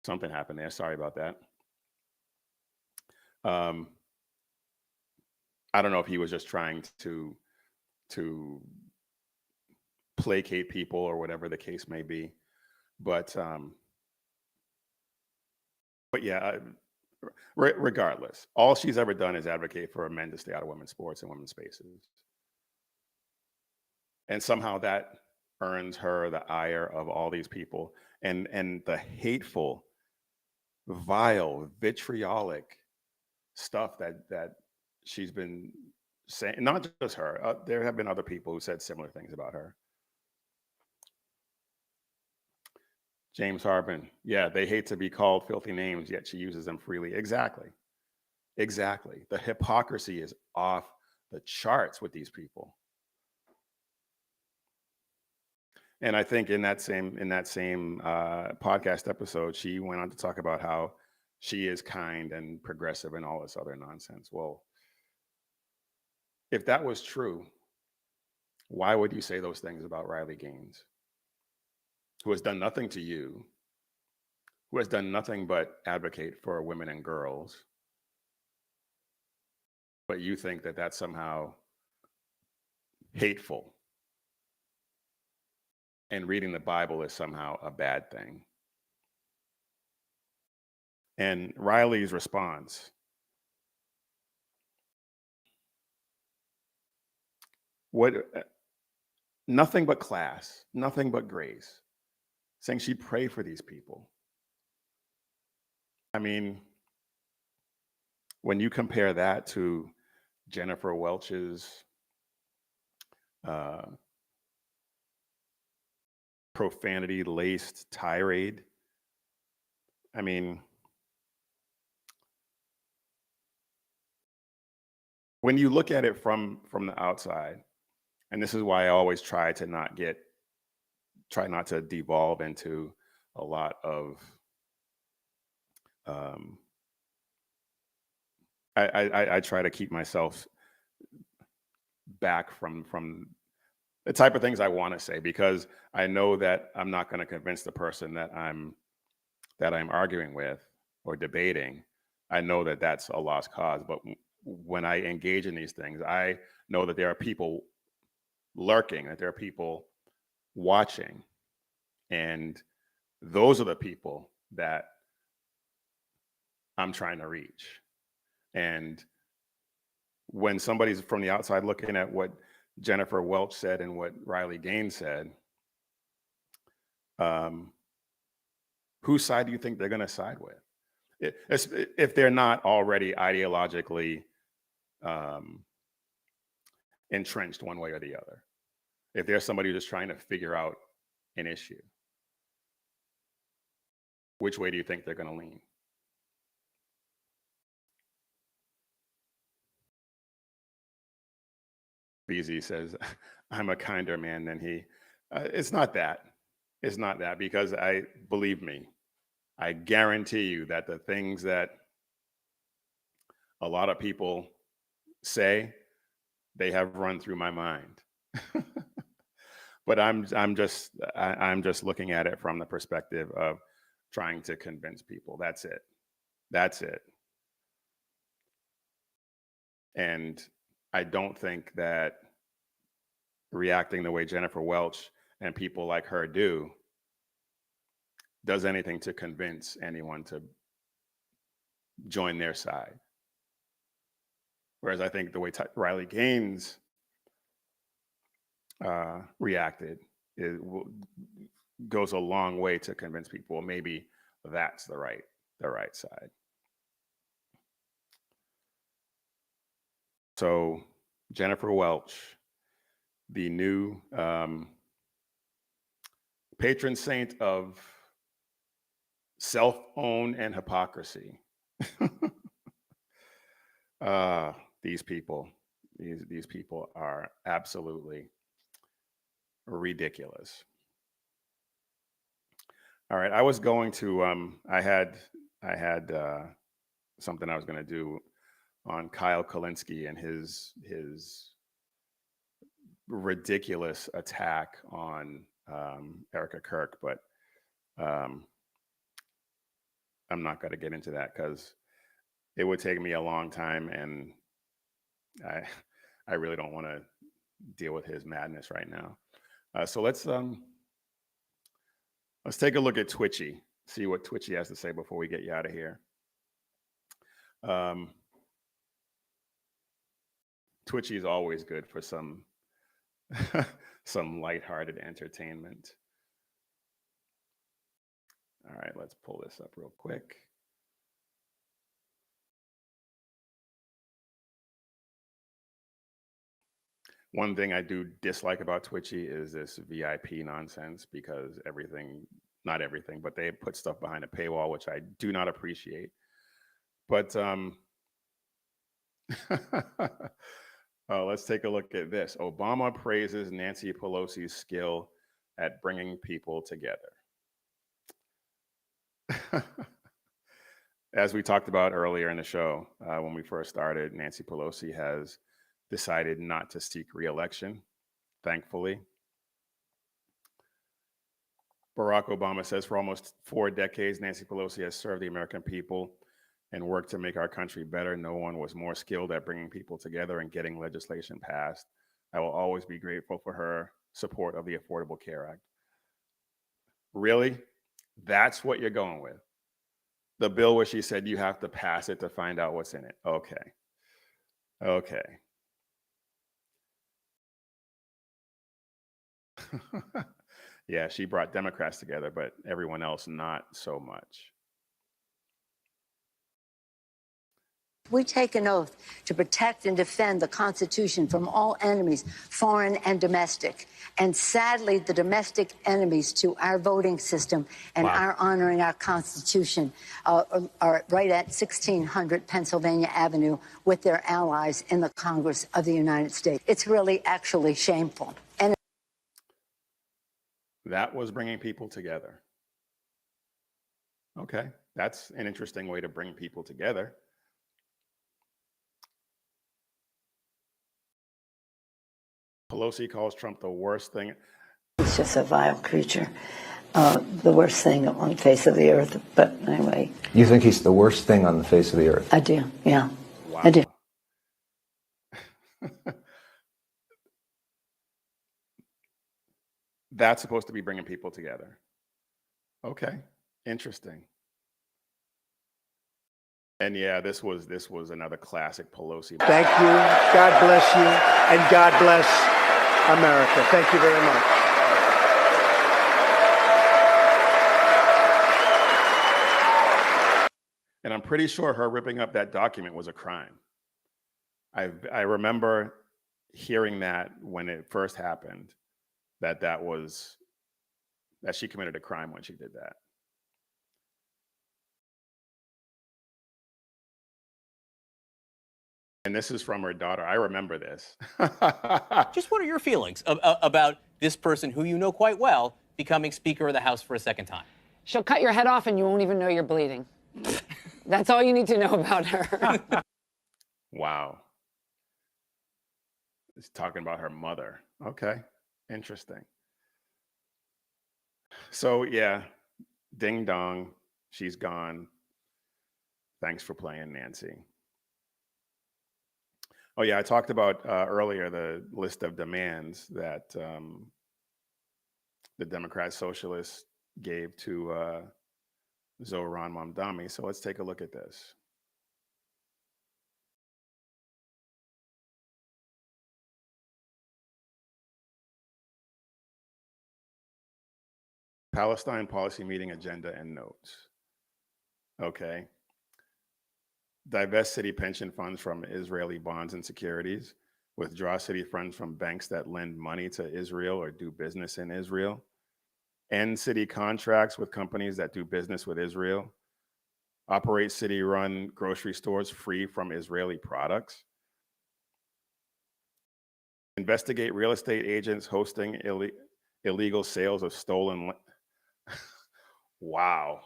Something happened there. Sorry about that. I don't know if he was just trying to placate people or whatever the case may be, but yeah, regardless, all she's ever done is advocate for men to stay out of women's sports and women's spaces, and somehow that earns her the ire of all these people and the hateful, vile, vitriolic stuff that she's been saying. Not just her, there have been other people who said similar things about her. James Harbin, yeah, they hate to be called filthy names, yet she uses them freely. Exactly. The hypocrisy is off the charts with these people. And I think in that same podcast episode, she went on to talk about how she is kind and progressive and all this other nonsense. Well, if that was true, why would you say those things about Riley Gaines, who has done nothing to you, who has done nothing but advocate for women and girls, but you think that that's somehow hateful, and reading the Bible is somehow a bad thing? And Riley's response, nothing but class, nothing but grace, saying she'd pray for these people. I mean, when you compare that to Jennifer Welch's profanity-laced tirade, I mean, when you look at it from the outside, and this is why I always try not to devolve into a lot of I try to keep myself back from the type of things I want to say, because I know that I'm not going to convince the person that I'm arguing with or debating. I know that that's a lost cause. But when I engage in these things, I know that there are people lurking, that there are people watching, and those are the people that I'm trying to reach. And when somebody's from the outside looking at what Jennifer Welch said and what Riley Gaines said, whose side do you think they're going to side with? If they're not already ideologically entrenched one way or the other. If there's somebody who's just trying to figure out an issue? Which way do you think they're going to lean? BZ says, I'm a kinder man than he. It's not that. It's not that, because believe me, I guarantee you that the things that a lot of people say, they have run through my mind. But I'm just looking at it from the perspective of trying to convince people. That's it. That's it. And I don't think that reacting the way Jennifer Welch and people like her does anything to convince anyone to join their side. Whereas I think the way Riley Gaines reacted goes a long way to convince people maybe that's the right side. So Jennifer Welch, the new patron saint of self-own and hypocrisy. These people are absolutely ridiculous. All right, I was going to I had something I was going to do on Kyle Kulinski and his ridiculous attack on Erica Kirk, but I'm not going to get into that because it would take me a long time, and I really don't want to deal with his madness right now. So let's take a look at Twitchy, see what Twitchy has to say before we get you out of here. Twitchy is always good for some some lighthearted entertainment. All right, let's pull this up real quick. One thing I do dislike about Twitchy is this VIP nonsense, because not everything, but they put stuff behind a paywall, which I do not appreciate. But let's take a look at this. Obama praises Nancy Pelosi's skill at bringing people together. As we talked about earlier in the show, when we first started, Nancy Pelosi has decided not to seek re-election, thankfully. Barack Obama says for almost 4 decades, Nancy Pelosi has served the American people and worked to make our country better. No one was more skilled at bringing people together and getting legislation passed. I will always be grateful for her support of the Affordable Care Act. Really? That's what you're going with? The bill where she said you have to pass it to find out what's in it. Okay. Yeah, she brought Democrats together, but everyone else not so much. We take an oath to protect and defend the Constitution from all enemies, foreign and domestic. And sadly, the domestic enemies to our voting system and our honoring our Constitution are right at 1600 Pennsylvania Avenue with their allies in the Congress of the United States. It's really actually shameful. And that was bringing people together. Okay, that's an interesting way to bring people together. Pelosi calls Trump the worst thing. He's just a vile creature, the worst thing on the face of the earth. But anyway. You think he's the worst thing on the face of the earth? I do, yeah. Wow. I do. That's supposed to be bringing people together. Okay, interesting. And yeah, this was another classic Pelosi. Thank you. God bless you. And God bless America. Thank you very much. And I'm pretty sure her ripping up that document was a crime. I remember hearing that when it first happened, that was that she committed a crime when she did that. And this is from her daughter. I remember this. Just what are your feelings about this person who you know quite well becoming Speaker of the House for a second time? She'll cut your head off and you won't even know you're bleeding. That's all you need to know about her. Wow. It's talking about her mother. Okay, interesting. So yeah, ding dong, she's gone. Thanks for playing, Nancy. Oh yeah, I talked about earlier the list of demands that the Democrat Socialists gave to Zohran Mamdani. So let's take a look at this. Palestine policy meeting agenda and notes. Okay. Divest city pension funds from Israeli bonds and securities. Withdraw city funds from banks that lend money to Israel or do business in Israel. End city contracts with companies that do business with Israel. Operate city-run grocery stores free from Israeli products. Investigate real estate agents hosting illegal sales of stolen wow.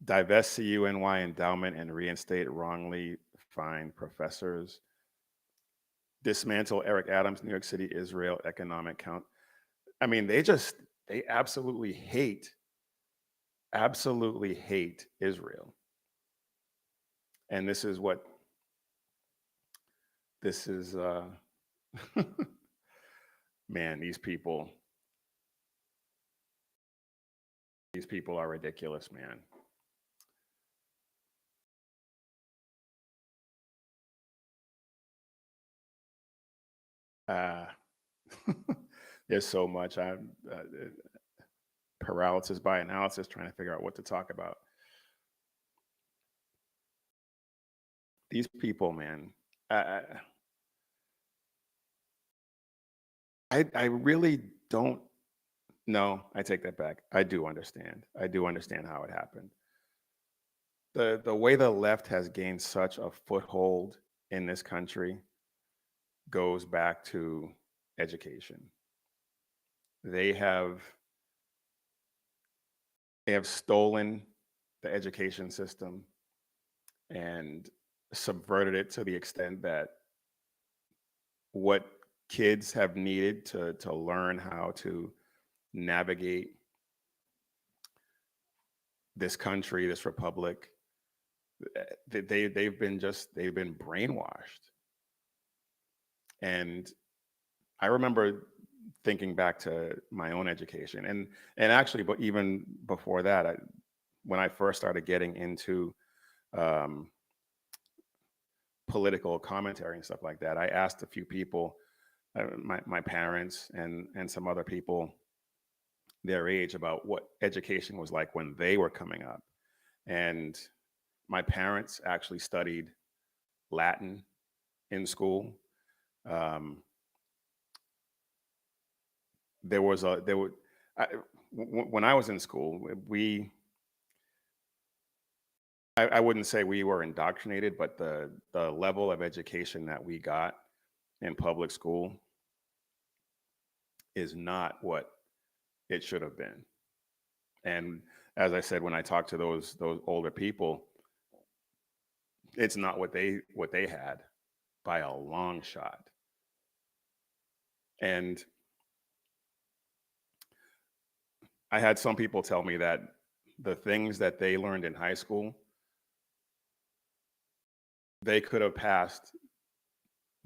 Divest CUNY endowment and reinstate wrongly fined professors. Dismantle Eric Adams' New York City Israel Economic Count. I mean, they absolutely hate Israel. And this is man, these people are ridiculous, man. There's so much. I'm paralysis by analysis, trying to figure out what to talk about. These people, man, I really don't know. I take that back. I do understand. I do understand how it happened. The way the left has gained such a foothold in this country goes back to education. They have stolen the education system and subverted it to the extent that what kids have needed to learn how to navigate this country, this republic, they've been brainwashed. And I remember thinking back to my own education, and actually, but even before that, when I first started getting into political commentary and stuff like that, I asked a few people, my parents and some other people their age, about what education was like when they were coming up. And my parents actually studied Latin in school. When I was in school, I wouldn't say we were indoctrinated, but the level of education that we got in public school is not what it should have been. And as I said, when I talked to those older people, it's not what they had by a long shot. And I had some people tell me that the things that they learned in high school, they could have passed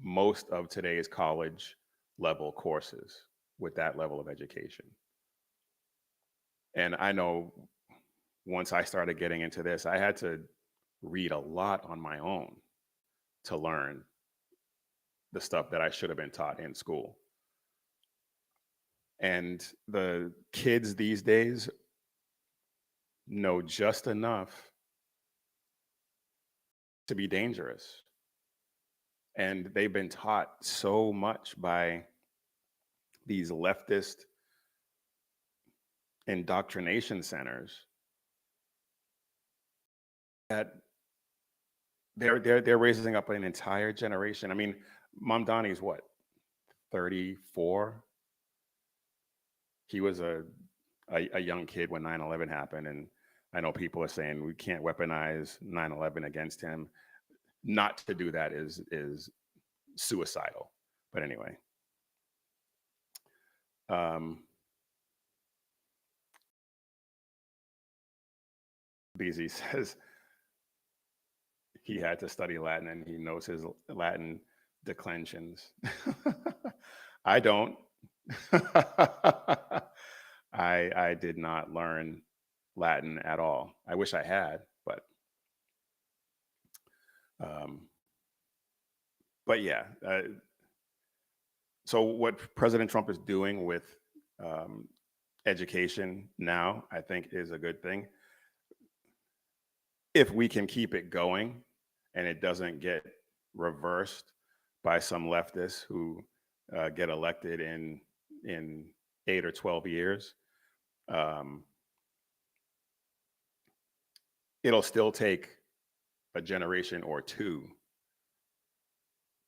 most of today's college level courses with that level of education. And I know once I started getting into this, I had to read a lot on my own to learn the stuff that I should have been taught in school. And the kids these days know just enough to be dangerous. And they've been taught so much by these leftist indoctrination centers that they're raising up an entire generation. I mean, Mamdani's what, 34? He was a young kid when 9/11 happened, and I know people are saying we can't weaponize 9/11 against him. Not to do that is suicidal. But anyway, BZ says he had to study Latin and he knows his Latin declensions. I don't. I did not learn Latin at all. I wish I had, but yeah. So what President Trump is doing with education now, I think, is a good thing. If we can keep it going and it doesn't get reversed by some leftists who get elected in 8 or 12 years, it'll still take a generation or two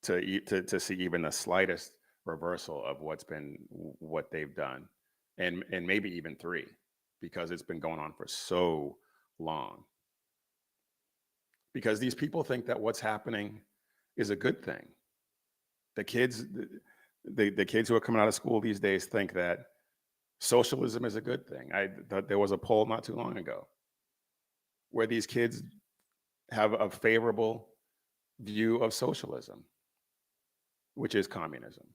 to see even the slightest reversal of what they've done, and maybe even 3, because it's been going on for so long. Because these people think that what's happening is a good thing. The kids who are coming out of school these days think that socialism is a good thing. There was a poll not too long ago where these kids have a favorable view of socialism, which is communism.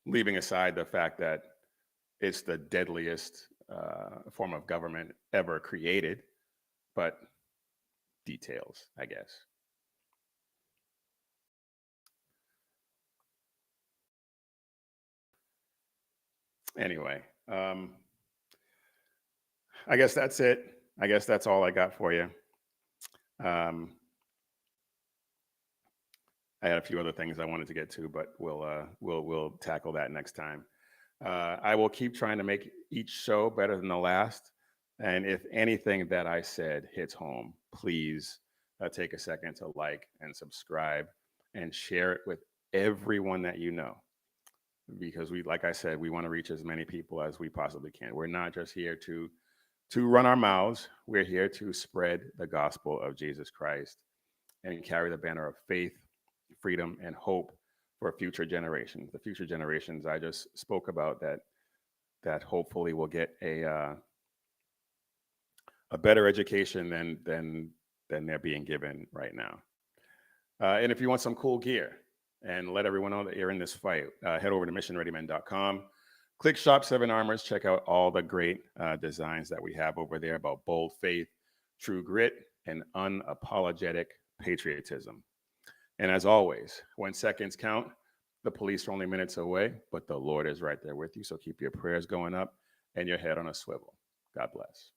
Leaving aside the fact that it's the deadliest form of government ever created, but details, I guess. Anyway, I guess that's it. I guess that's all I got for you. I had a few other things I wanted to get to, but we'll tackle that next time. I will keep trying to make each show better than the last. And if anything that I said hits home, please take a second to like and subscribe and share it with everyone that you know. Because like I said, we want to reach as many people as we possibly can. We're not just here to run our mouths. We're here to spread the gospel of Jesus Christ and carry the banner of faith, freedom, and hope for future generations. The future generations I just spoke about that hopefully will get a better education than they're being given right now. And if you want some cool gear and let everyone know that you're in this fight, head over to missionreadymen.com. Click Shop 7 Armors. Check out all the great designs that we have over there about bold faith, true grit, and unapologetic patriotism. And as always, when seconds count, the police are only minutes away, but the Lord is right there with you. So keep your prayers going up and your head on a swivel. God bless.